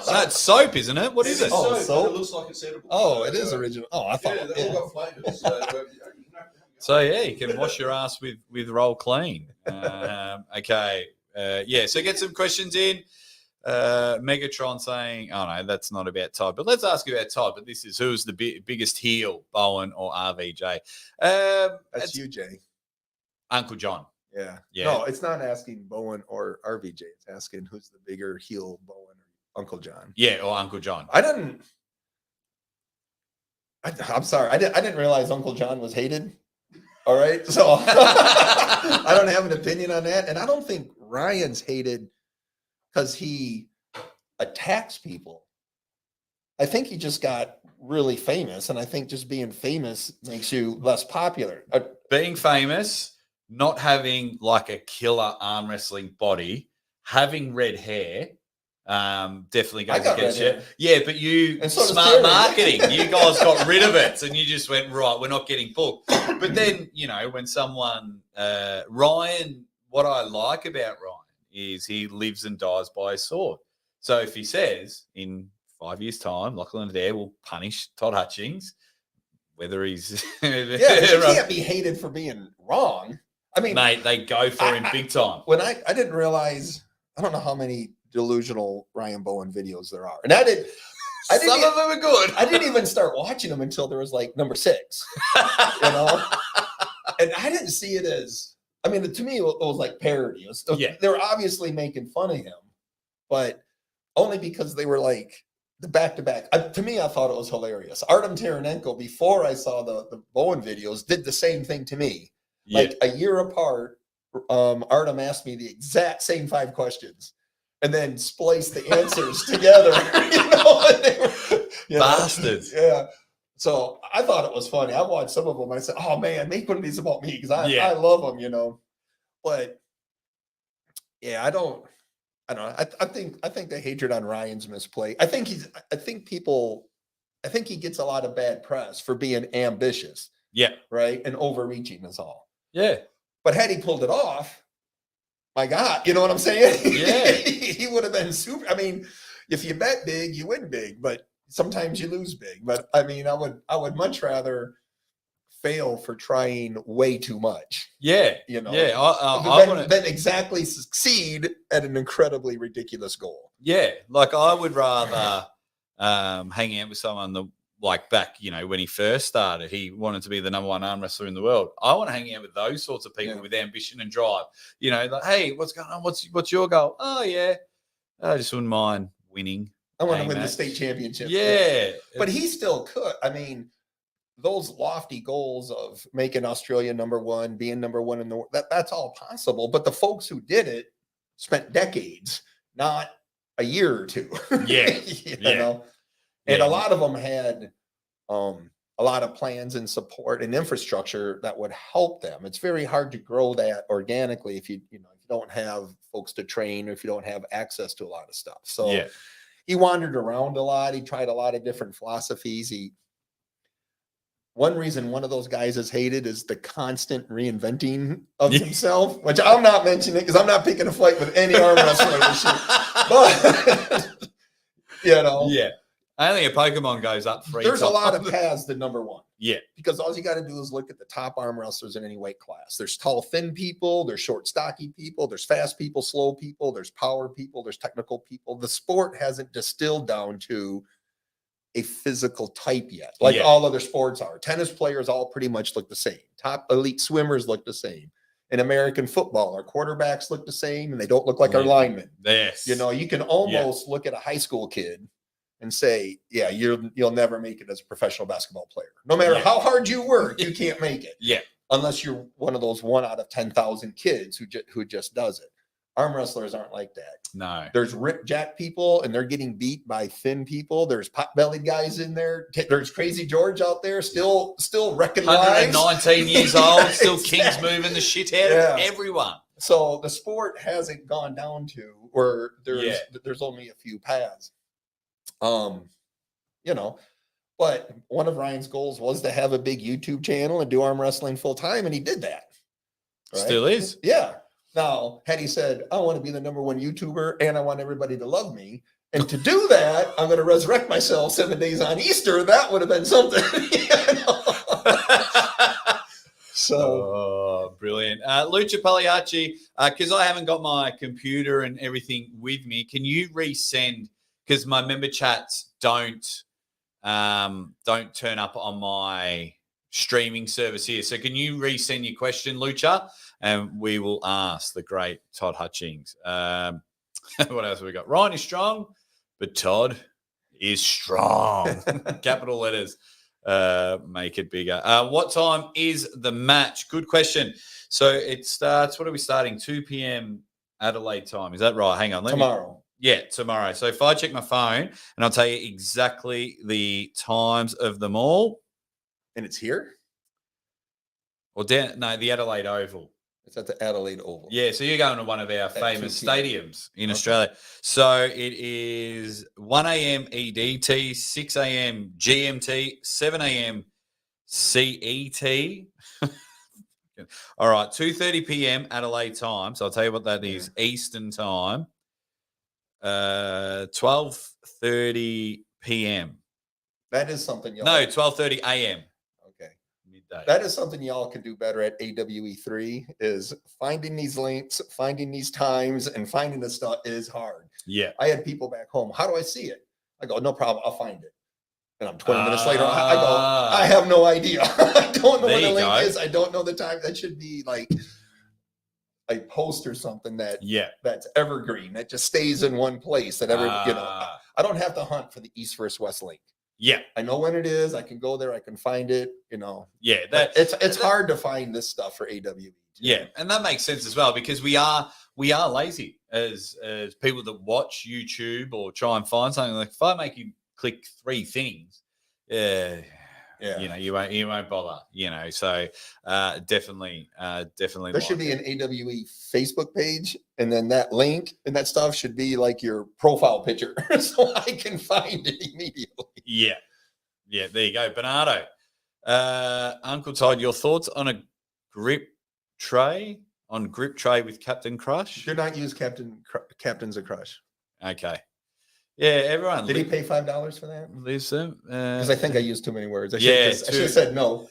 That's soap, isn't it? What is it? Oh, soap. It looks like it's edible. Oh, it is original. Oh, I thought. Yeah, they all got flavors. So yeah, you can wash your ass with Roll Clean. Okay. So get some questions in. Megatron saying, oh no, that's not about Todd, but let's ask about Todd. But this is who's the biggest heel, Bowen or RVJ? That's you, Jay. Uncle John. Yeah. Yeah. No, it's not asking Bowen or RVJ. It's asking who's the bigger heel, Bowen or Uncle John. Yeah, or Uncle John. I'm sorry. I didn't realize Uncle John was hated. All right. So I don't have an opinion on that. And I don't think Ryan's hated because he attacks people. I think he just got really famous. And I think just being famous makes you less popular. Being famous, not having like a killer arm wrestling body, having red hair, definitely goes against you. Yeah, but you smart marketing. You guys got rid of it, and you just went, right, we're not getting booked. But then, you know, when someone Ryan, what I like about Ryan is he lives and dies by his sword. So if he says in 5 years' time, Lachlan Adair will punish Todd Hutchings, whether he's he can't be hated for being wrong. I mean, mate, they go for him big time. When I didn't realize, I don't know how many delusional Ryan Bowen videos there are, and I didn't. Some of them are good. I didn't even start watching them until there was like number 6, you know. And I didn't see it as I mean, to me, it was like parody. They were obviously making fun of him, but only because they were like the back-to-back. To me, I thought it was hilarious. Artem Taranenko, before I saw the Bowen videos, did the same thing to me. Yeah. Like a year apart, Artem asked me the exact same 5 questions and then spliced the answers together. Bastards. Yeah. So I thought it was funny. I watched some of them. I said, "Oh man, make one of these about me," because I love them, But yeah, I don't know. I think the hatred on Ryan's misplay. I think he gets a lot of bad press for being ambitious. Yeah. Right. And overreaching is all. Yeah. But had he pulled it off, my God, you know what I'm saying? Yeah. He would have been super. I mean, if you bet big, you win big, but sometimes you lose big. But I mean, I would much rather fail for trying way too much. Yeah. Yeah. Than exactly succeed at an incredibly ridiculous goal. Yeah. Like I would rather hang out with someone like back, when he first started, he wanted to be the number 1 arm wrestler in the world. I want to hang out with those sorts of people with ambition and drive. Like, hey, what's going on? What's your goal? Oh yeah, I just wouldn't mind winning. I want to win the state championship. Yeah, but he still could. I mean, those lofty goals of making Australia number 1, being number 1 in the world, that's all possible. But the folks who did it spent decades, not a year or 2. Yeah, you know. And a lot of them had a lot of plans and support and infrastructure that would help them. It's very hard to grow that organically if if you don't have folks to train or if you don't have access to a lot of stuff. So he wandered around a lot. He tried a lot of different philosophies. One reason one of those guys is hated is the constant reinventing of himself, which I'm not mentioning because I'm not picking a fight with any arm wrestler this year. But Yeah. Only a Pokemon goes up 3 There's times. a lot of paths to number 1. Yeah. Because all you got to do is look at the top arm wrestlers in any weight class. There's tall, thin people. There's short, stocky people. There's fast people, slow people. There's power people. There's technical people. The sport hasn't distilled down to a physical type yet, like all other sports are. Tennis players all pretty much look the same. Top elite swimmers look the same. In American football, our quarterbacks look the same, and they don't look like our linemen. Yes. You can almost look at a high school kid and say, yeah, you'll never make it as a professional basketball player. No matter how hard you work, you can't make it. Yeah. Unless you're one of those 1 out of 10,000 kids who just does it. Arm wrestlers aren't like that. No. There's ripped jack people and they're getting beat by thin people. There's pot-bellied guys in there. There's Crazy George out there still wrecking lives. 119 years old, still King's moving the shit out of everyone. So the sport hasn't gone down to where there's only a few paths. But one of Ryan's goals was to have a big YouTube channel and do arm wrestling full time, and he did that. Right? Still is. Yeah. Now, had he said, I want to be the number 1 YouTuber and I want everybody to love me, and to do that, I'm going to resurrect myself 7 days on Easter, that would have been something. So brilliant. Lucha Pagliacci, because I haven't got my computer and everything with me, can you resend? Because my member chats don't turn up on my streaming service here. So can you resend your question, Lucha? And we will ask the great Todd Hutchings. What else have we got? Ryan is strong, but Todd is strong. Capital letters. Make it bigger. What time is the match? Good question. So it starts, what are we starting? 2 p.m. Adelaide time. Is that right? Hang on. Tomorrow. Yeah, tomorrow. So if I check my phone and I'll tell you exactly the times of them all. And it's here? Or the Adelaide Oval. It's at the Adelaide Oval. Yeah, so you're going to one of our famous stadiums in Australia. So it is 1 a.m. EDT, 6 a.m. GMT, 7 a.m. CET. All right, 2:30 p.m. Adelaide time. So I'll tell you what that is. Eastern time. 12:30 p.m. That is something y'all. No, 12:30 a.m. Okay. Midday. That is something y'all can do better at AWE3 is finding these links, finding these times, and finding the stuff is hard. Yeah. I had people back home. How do I see it? I go, no problem. I'll find it. And I'm 20 minutes later. I go, I have no idea. I don't know what the link is. I don't know the time. That should be like a post or something Yeah. that's evergreen, that just stays in one place. That Ah. I don't have to hunt for the East versus West link. Yeah. I know when it is. I can go there. I can find it. Yeah. But it's hard to find this stuff for AWE. Yeah, and that makes sense as well because we are lazy as people that watch YouTube or try and find something. Like if I make you click 3 things, you won't bother. So definitely. There should be an AWE Facebook page, and then that link and that stuff should be like your profile picture, so I can find it immediately. Yeah. There you go, Bernardo. Uncle Todd, your thoughts on a grip tray with Captain Crush? Do not use Captain's a Crush. Okay. Yeah, everyone. Did he pay $5 for that? Listen, because I think I used too many words. I should have said no.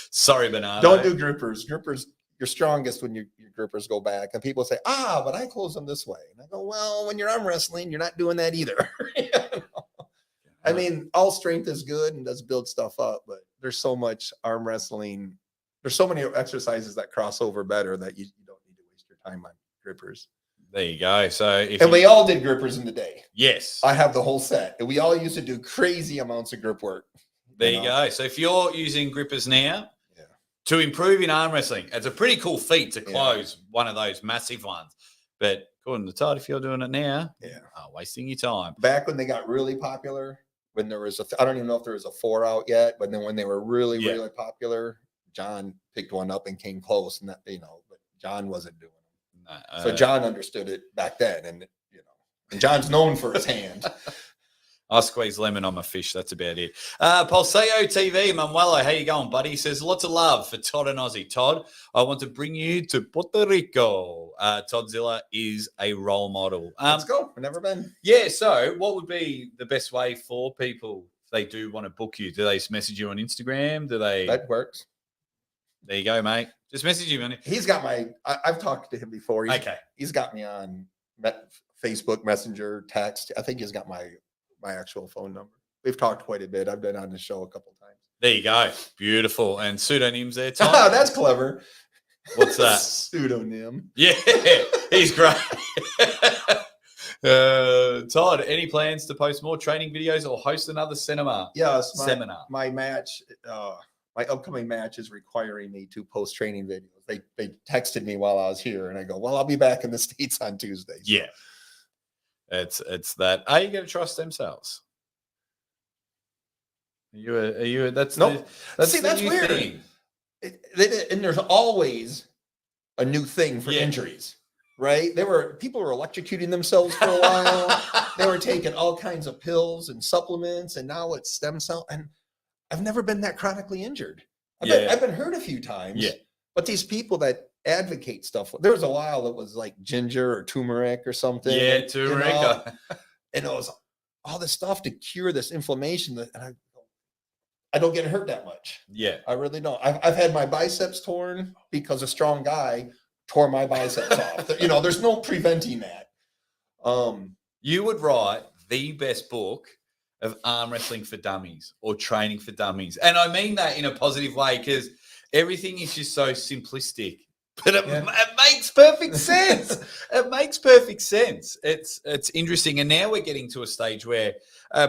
Sorry, Bernardo. Don't do grippers. Grippers, you're strongest when your grippers go back. And people say, but I close them this way. And I go, well, when you're arm wrestling, you're not doing that either. I mean, all strength is good and does build stuff up, but there's so much arm wrestling. There's so many exercises that cross over better that you don't need to waste your time on grippers. There you go. So, we all did grippers in the day. Yes, I have the whole set, and we all used to do crazy amounts of grip work. There you go. So if you're using grippers now to improve in arm wrestling, it's a pretty cool feat to close one of those massive ones. But according to Todd, if you're doing it now, wasting your time. Back when they got really popular, when there was I don't even know if there was a 4 out yet, but then when they were really popular, John picked one up and came close, and that but John wasn't doing it. So John understood it back then, and and John's known for his hand. I squeeze lemon on my fish. That's about it. Pulseo TV, Manuelo, how you going, buddy? He says, lots of love for Todd and Aussie. Todd, I want to bring you to Puerto Rico. Toddzilla is a role model. Let's go. I've never been. Yeah, so what would be the best way for people if they do want to book you? Do they message you on Instagram? That works. There you go, mate. Just message him. He's got I've talked to him before. He's got me on Facebook Messenger, text. I think he's got my actual phone number. We've talked quite a bit. I've been on the show a couple times. There you go. Beautiful. And pseudomyms there, Todd. That's clever. What's that? Pseudonym. Yeah, he's great. Todd, any plans to post more training videos or host another seminar? Yes, seminar. My match, my upcoming match is requiring me to post training videos. They texted me while I was here, and I go, well, I'll be back in the States on Tuesday. So. Yeah. It's that. Are you going to try stem cells? Are you? That's nope. That's weird. Thing. And there's always a new thing for injuries, right? People were electrocuting themselves for a while. They were taking all kinds of pills and supplements, and now it's stem cell. And I've never been that chronically injured. I've been hurt a few times. Yeah. But these people that advocate stuff, there was a while it was like ginger or turmeric or something. Yeah, turmeric. And it was all this stuff to cure this inflammation. And I don't get hurt that much. Yeah. I really don't. I've had my biceps torn because a strong guy tore my biceps off. There's no preventing that. You would write the best book of arm wrestling for dummies or training for dummies. And I mean that in a positive way because everything is just so simplistic. But it makes perfect sense. It makes perfect sense. It's interesting. And now we're getting to a stage where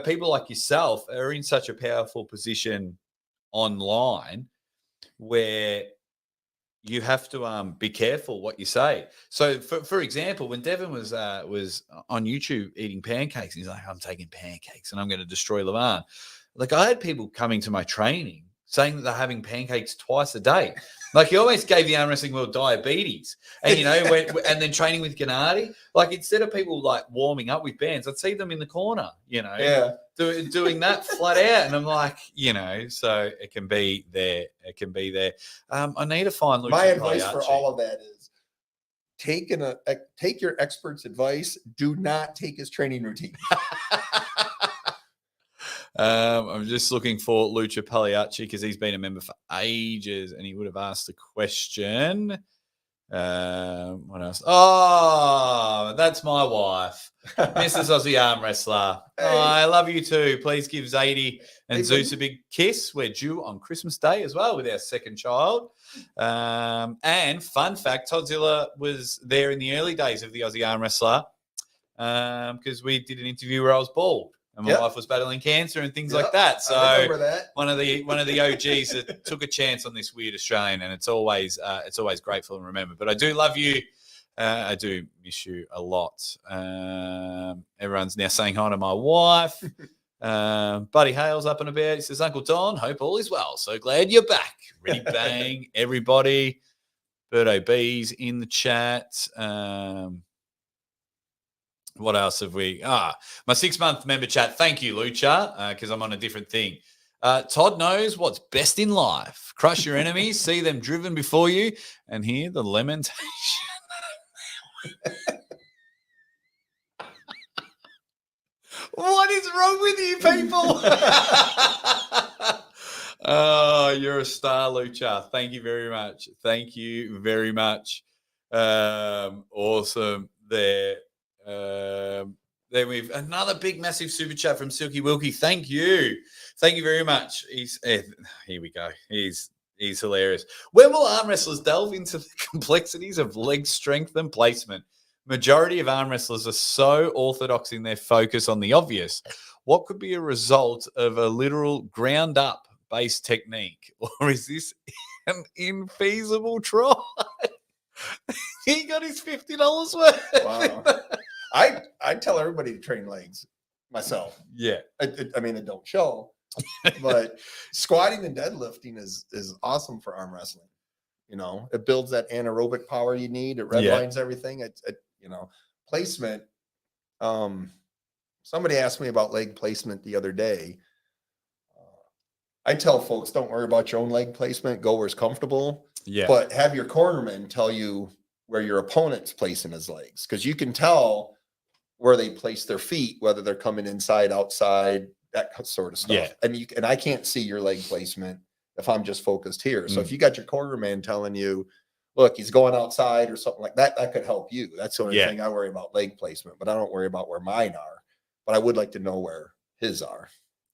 people like yourself are in such a powerful position online where you have to be careful what you say. So, for example, when Devin was on YouTube eating pancakes, he's like, I'm taking pancakes and I'm going to destroy Levan. Like I had people coming to my training saying that they're having pancakes twice a day. Like he almost gave the arm wrestling world diabetes. And, and then training with Gennady, like instead of people like warming up with bands, I'd see them in the corner, doing that flat out. And I'm like, so it can be there. It can be there. I need to find Lucha My advice Pagliacci. for all of that is take your expert's advice. Do not take his training routine. I'm just looking for Lucha Pagliacci because he's been a member for ages and he would have asked the question. What else? Oh, that's my wife, Mrs. Aussie Arm Wrestler. Hey. Oh, I love you too. Please give Zadie and Hey, Zeus buddy. a big kiss. We're due on Christmas Day as well with our second child. And fun fact, Toddzilla was there in the early days of the Aussie Arm Wrestler because we did an interview where I was bald and my Yep. wife was battling cancer and things Yep, like that. So I remember that. one of the OGs that took a chance on this weird Australian, and it's always grateful and remembered. But I do love you. I do miss you a lot. Everyone's now saying hi to my wife. Buddy Hale's up and about. He says, Uncle Don, hope all is well. So glad you're back. Ready bang, everybody. Birdo B's in the chat. What else have we? My 6-month member chat. Thank you, Lucha, because I'm on a different thing. Todd knows what's best in life. Crush your enemies, see them driven before you, and hear the lamentation. What is wrong with you people? Oh, you're a star, Lucha. Thank you very much. Thank you very much. Awesome there. Then we've another big, massive super chat from Silky Wilkie. Thank you. Thank you very much. Here we go. He's hilarious. When will arm wrestlers delve into the complexities of leg strength and placement? Majority of arm wrestlers are so orthodox in their focus on the obvious. What could be a result of a literal ground up based technique? Or is this an infeasible try? He got his $50 worth. Wow. I tell everybody to train legs myself. Yeah. I mean, it don't show, but squatting and deadlifting is awesome for arm wrestling. You know, it builds that anaerobic power you need. It redlines everything. Placement. Somebody asked me about leg placement the other day. I tell folks, don't worry about your own leg placement. Go where it's comfortable. Yeah. But have your cornerman tell you where your opponent's placing his legs, because you can tell where they place their feet, whether they're coming inside, outside, that sort of stuff. Yeah. And I can't see your leg placement if I'm just focused here. So if you got your cornerman telling you, look, he's going outside or something like that, that could help you. That's the only thing I worry about, leg placement, but I don't worry about where mine are. But I would like to know where his are.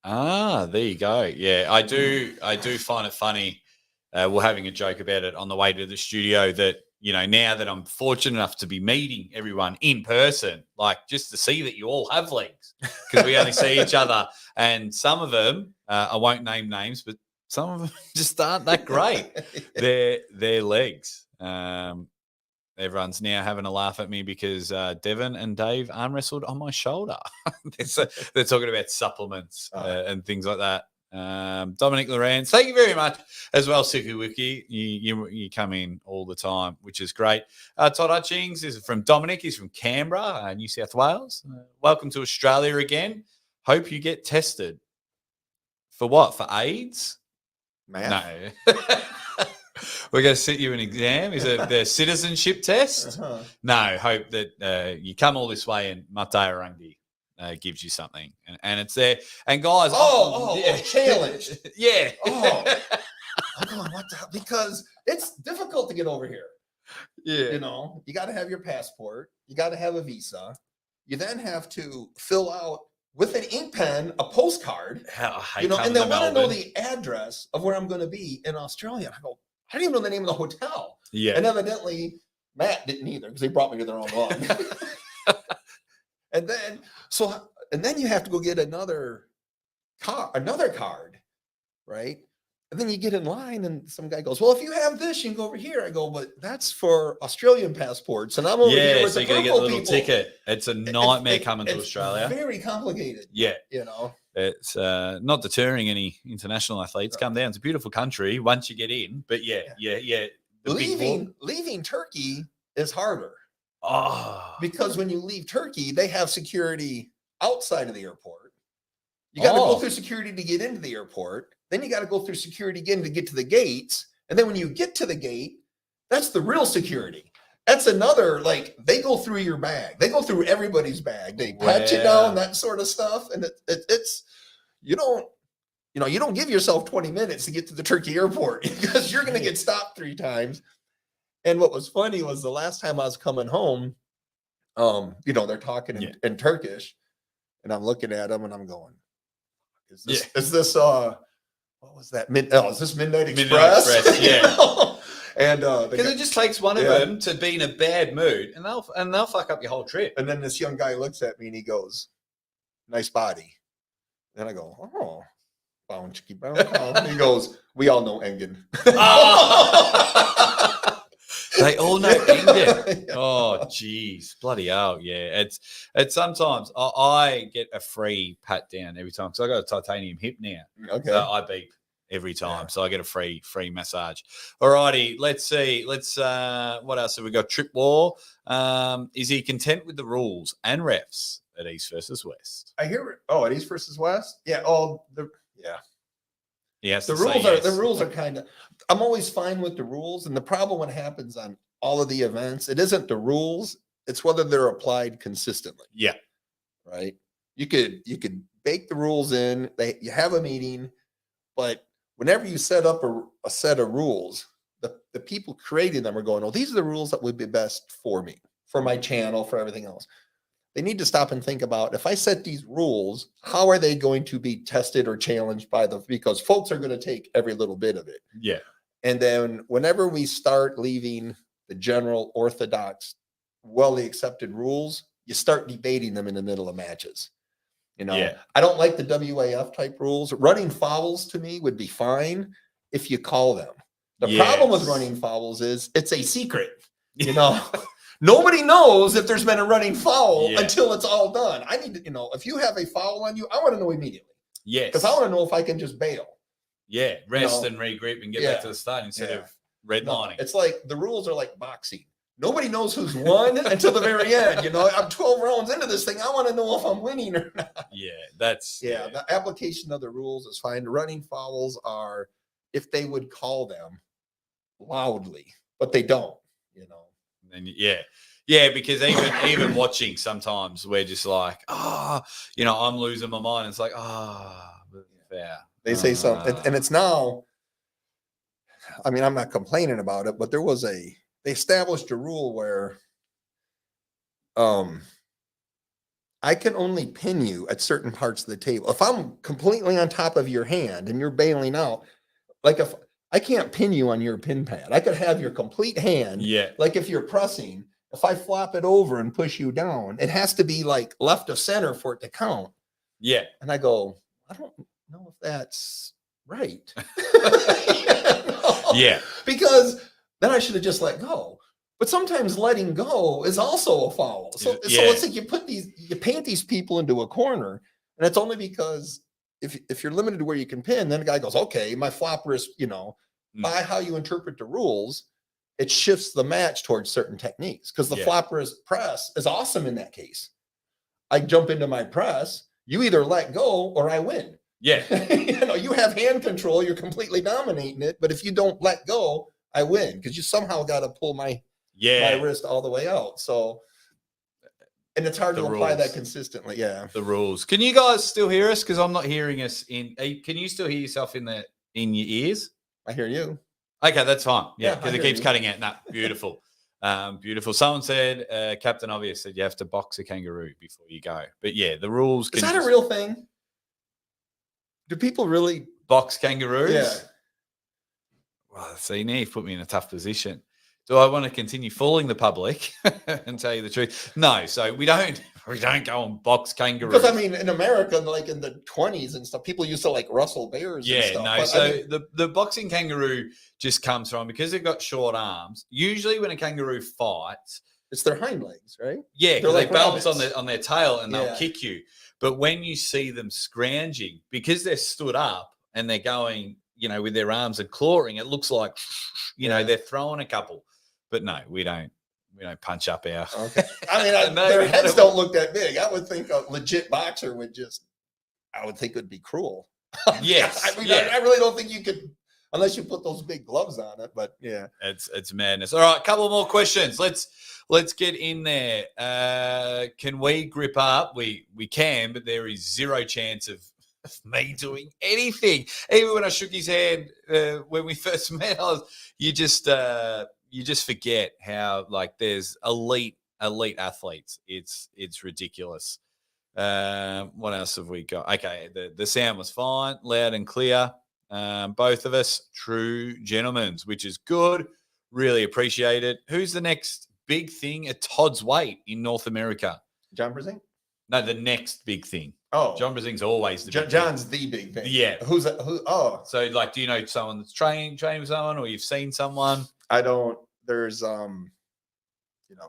Ah, there you go. Yeah, I do find it funny. We're having a joke about it on the way to the studio that, you know, now that I'm fortunate enough to be meeting everyone in person, like just to see that you all have legs, because we only see each other. And some of them, I won't name names, but some of them just aren't that great. Their legs. Everyone's now having a laugh at me because Devon and Dave arm wrestled on my shoulder. They're talking about supplements and things like that. Dominic Lorenz, thank you very much as well, Suku Wiki. You come in all the time, which is great. Todd Hutchings is from Dominic. He's from Canberra, New South Wales. Welcome to Australia again. Hope you get tested. For what? For AIDS? Math? No. We're going to sit you an exam. Is it the citizenship test? No. Hope that you come all this way and Maateaiwarangi gives you something, and it's there. And guys, challenge. Yeah. I'm going, what the hell? Because it's difficult to get over here. Yeah. You know, you got to have your passport. You got to have a visa. You then have to fill out with an ink pen a postcard. I hate you know, coming and they to want to know Melbourne. the address of where I'm going to be in Australia. I go, I don't even know the name of the hotel. Yeah. And evidently Matt didn't either, because they brought me to the wrong one. And then you have to go get another card, right? And then you get in line and some guy goes, well, if you have this, you can go over here. I go, but that's for Australian passports. And I'm over here with so the you got to get a purple little people. ticket. It's a nightmare coming to It's Australia. very complicated. Yeah. You know, it's not deterring any international athletes. Come down. It's a beautiful country once you get in. But yeah. Leaving Turkey is harder. Oh. Because when you leave Turkey, they have security outside of the airport. You got to go through security to get into the airport. Then you got to go through security again to get to the gates. And then when you get to the gate, that's the real security. That's another, like, they go through your bag. They go through everybody's bag. They pat you down, that sort of stuff. And it's you don't give yourself 20 minutes to get to the Turkey airport because you're going to get stopped 3 times. And what was funny was the last time I was coming home, they're talking in Turkish, and I'm looking at them and I'm going, is this what was that? Is this Midnight Express? Midnight Express, yeah. And because it just takes one of them to be in a bad mood, and they'll fuck up your whole trip. And then this young guy looks at me and he goes, "Nice body." And I go, "Oh, bow chicky bow." And he goes, "We all know Engen." They all know Engen. Oh, geez, bloody hell, yeah. It's sometimes I get a free pat down every time because I got a titanium hip now. Okay, so I beep every time, so I get a free massage. Alrighty, let's see. What else have we got? Trip War. Is he content with the rules and refs at East versus West? I hear. Oh, at East versus West. Yeah. Oh, Yes. The rules are kind of. I'm always fine with the rules, and the problem when it happens on all of the events, it isn't the rules; it's whether they're applied consistently. Yeah. Right. You could bake the rules in. You have a meeting, but whenever you set up a set of rules, the people creating them are going, "Oh, these are the rules that would be best for me, for my channel, for everything else." They need to stop and think about, if I set these rules, how are they going to be tested or challenged because folks are going to take every little bit of it. Yeah. And then whenever we start leaving the general orthodox, well accepted rules, you start debating them in the middle of matches. I don't like the WAF type rules. Running fouls to me would be fine if you call them. The problem with running fouls is it's a secret, Nobody knows if there's been a running foul until it's all done. I need to, if you have a foul on you, I want to know immediately. Yes. Because I want to know if I can just bail. Yeah. Rest and regroup and get back to the start instead of redlining. It's like the rules are like boxing. Nobody knows who's won until the very end. I'm 12 rounds into this thing. I want to know if I'm winning or not. Yeah. The application of the rules is fine. Running fouls are, if they would call them loudly, but they don't, And because even watching sometimes we're just like, I'm losing my mind. It's like, fair. They say something, and it's now. I mean, I'm not complaining about it, but they established a rule where, I can only pin you at certain parts of the table. If I'm completely on top of your hand and you're bailing out, like if I can't pin you on your pin pad. I could have your complete hand. Yeah. Like if you're pressing, if I flop it over and push you down, it has to be like left of center for it to count. Yeah. And I go, I don't know if that's right. Yeah. Because then I should have just let go. But sometimes letting go is also a foul. So it's like you paint these people into a corner, and it's only because if you're limited to where you can pin, then the guy goes, okay, my flop wrist, by how you interpret the rules, it shifts the match towards certain techniques because the flop wrist press is awesome in that case. I jump into my press, you either let go or I win. Yeah. You have hand control, you're completely dominating it, but if you don't let go, I win because you somehow got to pull my wrist all the way out. So, and it's hard to apply that consistently. Yeah. The rules. Can you guys still hear us? Because I'm not hearing us can you still hear yourself in your ears? I hear you. Okay, that's fine. Yeah, because it keeps you. cutting out. No, beautiful. Beautiful. Someone said, Captain Obvious said you have to box a kangaroo before you go. But yeah, the rules. Is that a real thing? Do people really box kangaroos? Yeah. Well, see, now you've put me in a tough position. Do I want to continue fooling the public and tell you the truth? No. So we don't go and box kangaroos. Because I mean, in America, like in the 20s and stuff, people used to like rustle bears. Yeah, and stuff. no. But, So the boxing kangaroo just comes from because they've got short arms. Usually, when a kangaroo fights, it's their hind legs, right? Yeah, because like they balance rabbits. on their tail and they'll kick you. But when you see them scrounging, because they're stood up and they're going, with their arms and clawing, it looks like, they're throwing a couple. But no, we don't punch up our. Okay. I mean, their heads don't look that big. I would think a legit boxer would I would think it would be cruel. Yes. I really don't think you could, unless you put those big gloves on it. But yeah, it's madness. All right, a couple more questions. Let's get in there. Can we grip up? We can, but there is zero chance of me doing anything. Even when I shook his hand when we first met, you just forget how like there's elite athletes. It's ridiculous. What else have we got? Okay, the sound was fine, loud and clear. Both of us, true gentlemen, which is good. Really appreciate it. Who's the next big thing at Todd's weight in North America? John Brazing? No, the next big thing. Oh, John Brazing's always the big John's thing. the big thing. Yeah. Who's that? Oh, so like, do you know someone that's training with someone, or you've seen someone? I don't. There's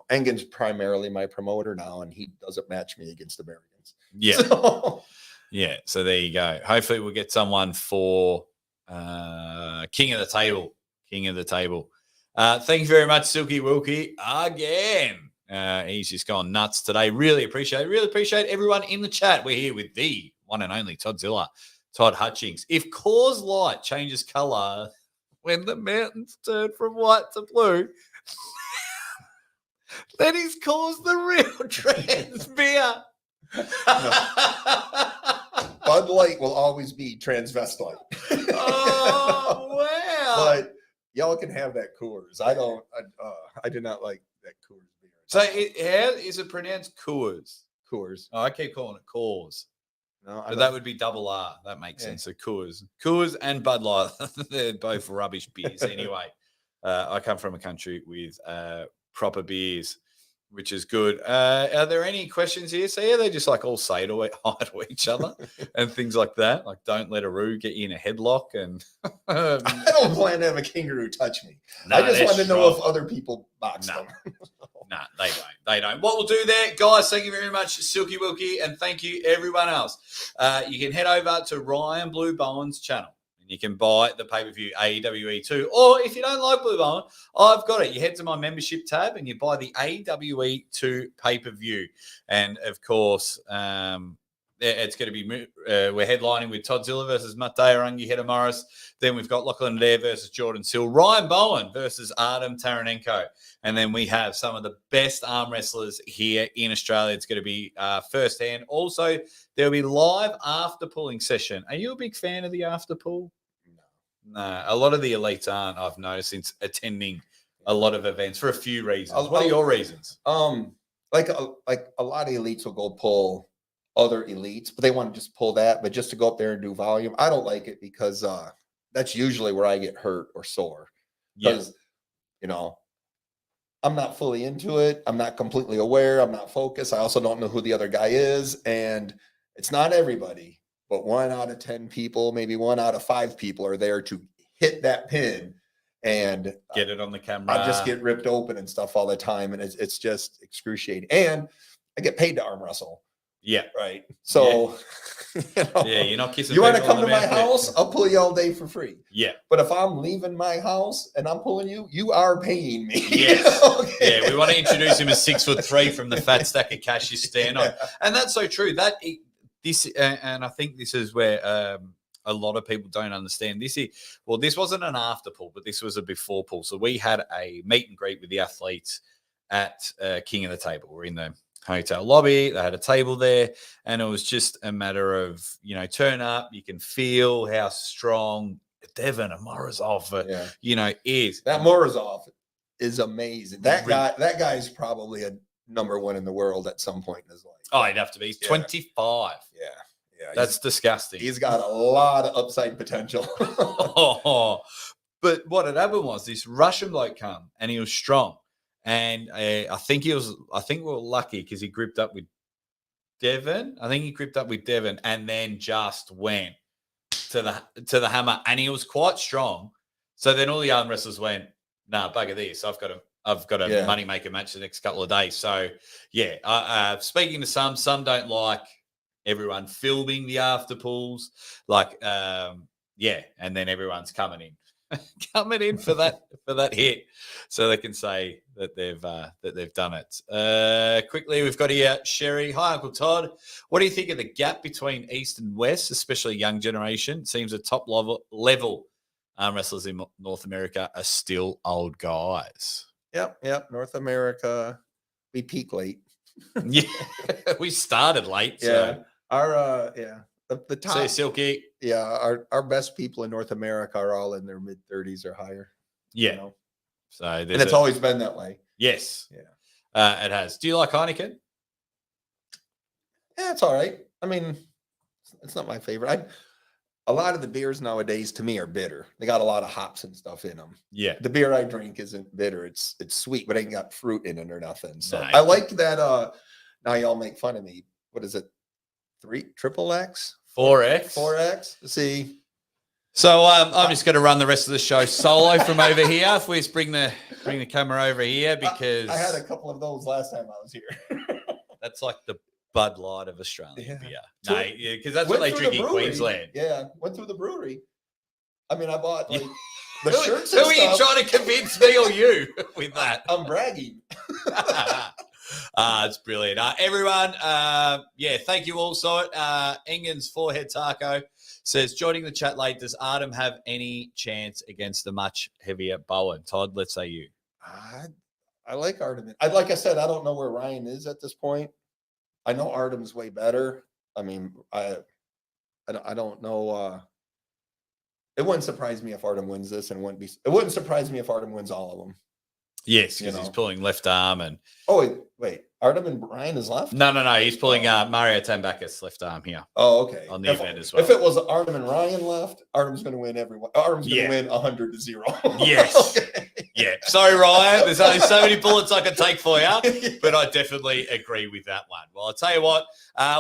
Engen's primarily my promoter now, and he doesn't match me against Americans. Yeah. So. Yeah. So there you go. Hopefully we'll get someone for King of the Table. King of the Table. Thank you very much, Silky Wilkie, again. He's just gone nuts today. Really appreciate it. Really appreciate everyone in the chat. We're here with the one and only Toddzilla, Todd Hutchings. If Coors Light changes color when the mountains turn from white to blue, then he's Coors the real trans beer. Bud Light will always be transvestite. Oh, wow. But y'all can have that Coors. I do not like that Coors beer. So how is it pronounced? Coors. Coors. Oh, I keep calling it Coors. No, But that would be double R. That makes sense. So Coors and Bud Light. They're both rubbish beers anyway. I come from a country with proper beers, which is good. Are there any questions here? So yeah, they just like all say to hi to each other and things like that. Like, don't let a roo get you in a headlock. And I don't plan to have a kangaroo touch me. No, I just they're want to know strong. if other people box No. them. No, they don't. They don't. What we'll do there, guys, thank you very much, Silky Wilkie, and thank you, everyone else. You can head over to Ryan Blue Bowen's channel, and you can buy the pay-per-view AEWE 2. Or if you don't like Blue Bowen, I've got it. You head to my membership tab, and you buy the AEWE 2 pay-per-view. And, of course, it's going to be we're headlining with Toddzilla versus Maateaiwarangi, Heta Morris. Then we've got Lachlan Adair versus Jordan Sill, Ryan Bowen versus Artem Taranenko. And then we have some of the best arm wrestlers here in Australia. It's going to be firsthand. Also, there'll be live after pulling session. Are you a big fan of the after pull? No, a lot of the elites aren't, I've noticed, since attending a lot of events for a few reasons. What are your reasons? Like a lot of elites will go pull other elites, but they want to just pull that. But just to go up there and do volume, I don't like it because that's usually where I get hurt or sore. Because, I'm not fully into it. I'm not completely aware. I'm not focused. I also don't know who the other guy is. And it's not everybody, but 1 out of 10 people, maybe 1 out of 5 people are there to hit that pin and get it on the camera. I just get ripped open and stuff all the time. And it's just excruciating. And I get paid to arm wrestle. Yeah. Right. So, you're not kissing. You want to people come on to the my mouth. house? I'll pull you all day for free. Yeah. But if I'm leaving my house and I'm pulling you, you are paying me. Yes. Okay. Yeah. We want to introduce him as 6'3" from the fat stack of cash you stand on, and that's so true. And I think this is where a lot of people don't understand this. This wasn't an after pull, but this was a before pull. So we had a meet and greet with the athletes at King of the Table. We're in the hotel lobby. They had a table there, and it was just a matter of, turn up. You can feel how strong Devin and Morozov, is. That Morozov is amazing. That guy is probably a number 1 in the world at some point in his life. Oh, he'd have to be. He's 25. Yeah. That's disgusting. He's got a lot of upside potential. But what had happened was this Russian bloke come, and he was strong. And I think we were lucky because he gripped up with Devin. And then just went to the hammer, and he was quite strong. So then all the arm wrestlers went, "Nah, bugger this. I've got a money maker match the next couple of days." So yeah, speaking to some don't like everyone filming the after pulls, and then everyone's coming in for that hit, so they can say that they've done it. Quickly, we've got here Sherry. Hi, Uncle Todd. What do you think of the gap between East and West, especially young generation? Seems the top level arm wrestlers in North America are still old guys. Yep. North America, we peak late. Yeah, we started late. So. Our the top. Say Silky. Yeah, our best people in North America are all in their mid-30s or higher. Yeah. So And it's always been that way. yes, Yeah. It has. Do you like Heineken? Yeah, it's all right. I mean, it's not my favorite. A lot of the beers nowadays to me are bitter. They got a lot of hops and stuff in them. Yeah. The beer I drink isn't bitter. It's sweet, but ain't got fruit in it or nothing. So No. I like that. Now y'all make fun of me. What is it? Triple X? 4X. 4X? See. So I'm just going to run the rest of the show solo from over here. If we just bring the camera over here, because I had a couple of those last time I was here. that's like the Bud Light of Australian Yeah. beer. So No, because that's what they through drink the in brewery. Queensland. Yeah, went through the brewery. I mean, I bought like the Who shirts. are you trying to convince me or you with that? I'm bragging. It's brilliant. Everyone, thank you also. Engens Forehead Taco says, joining the chat late, does Artem have any chance against the much heavier Bowen? Todd, let's say you. I like Artem. Like I said, I don't know where Ryan is at this point. I know Artem's way better. I mean, I don't know. It wouldn't surprise me if Artem wins this, and it wouldn't surprise me if Artem wins all of them. Yes, because he's pulling left arm and. Oh wait, Artem and Ryan is left. No, he's pulling Mario Tambakis left arm here. Oh, okay. On the event as well. If it was Artem and Ryan left, Artem's going to win everyone. Artem's going to win 100-0. Yes. Okay. Yeah. Sorry, Ryan. There's only so many bullets I can take for you, but I definitely agree with that one. Well, I'll tell you what,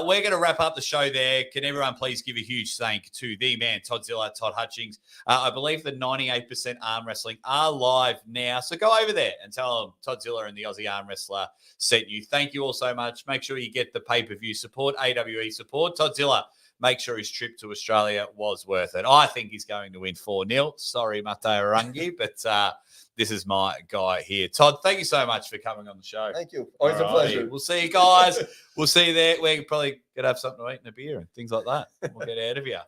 we're going to wrap up the show there. Can everyone please give a huge thank to the man, Toddzilla, Todd Hutchings. I believe the 98% arm wrestling are live now. So go over there and tell them Toddzilla and the Aussie arm wrestler sent you. Thank you all so much. Make sure you get the pay-per-view support, AWE support. Toddzilla, make sure his trip to Australia was worth it. I think he's going to win 4-0. Sorry, Maateaiwarangi, but this is my guy here. Todd, thank you so much for coming on the show. Thank you. Always a pleasure. We'll see you guys. We'll see you there. We're probably going to have something to eat and a beer and things like that. We'll get out of here.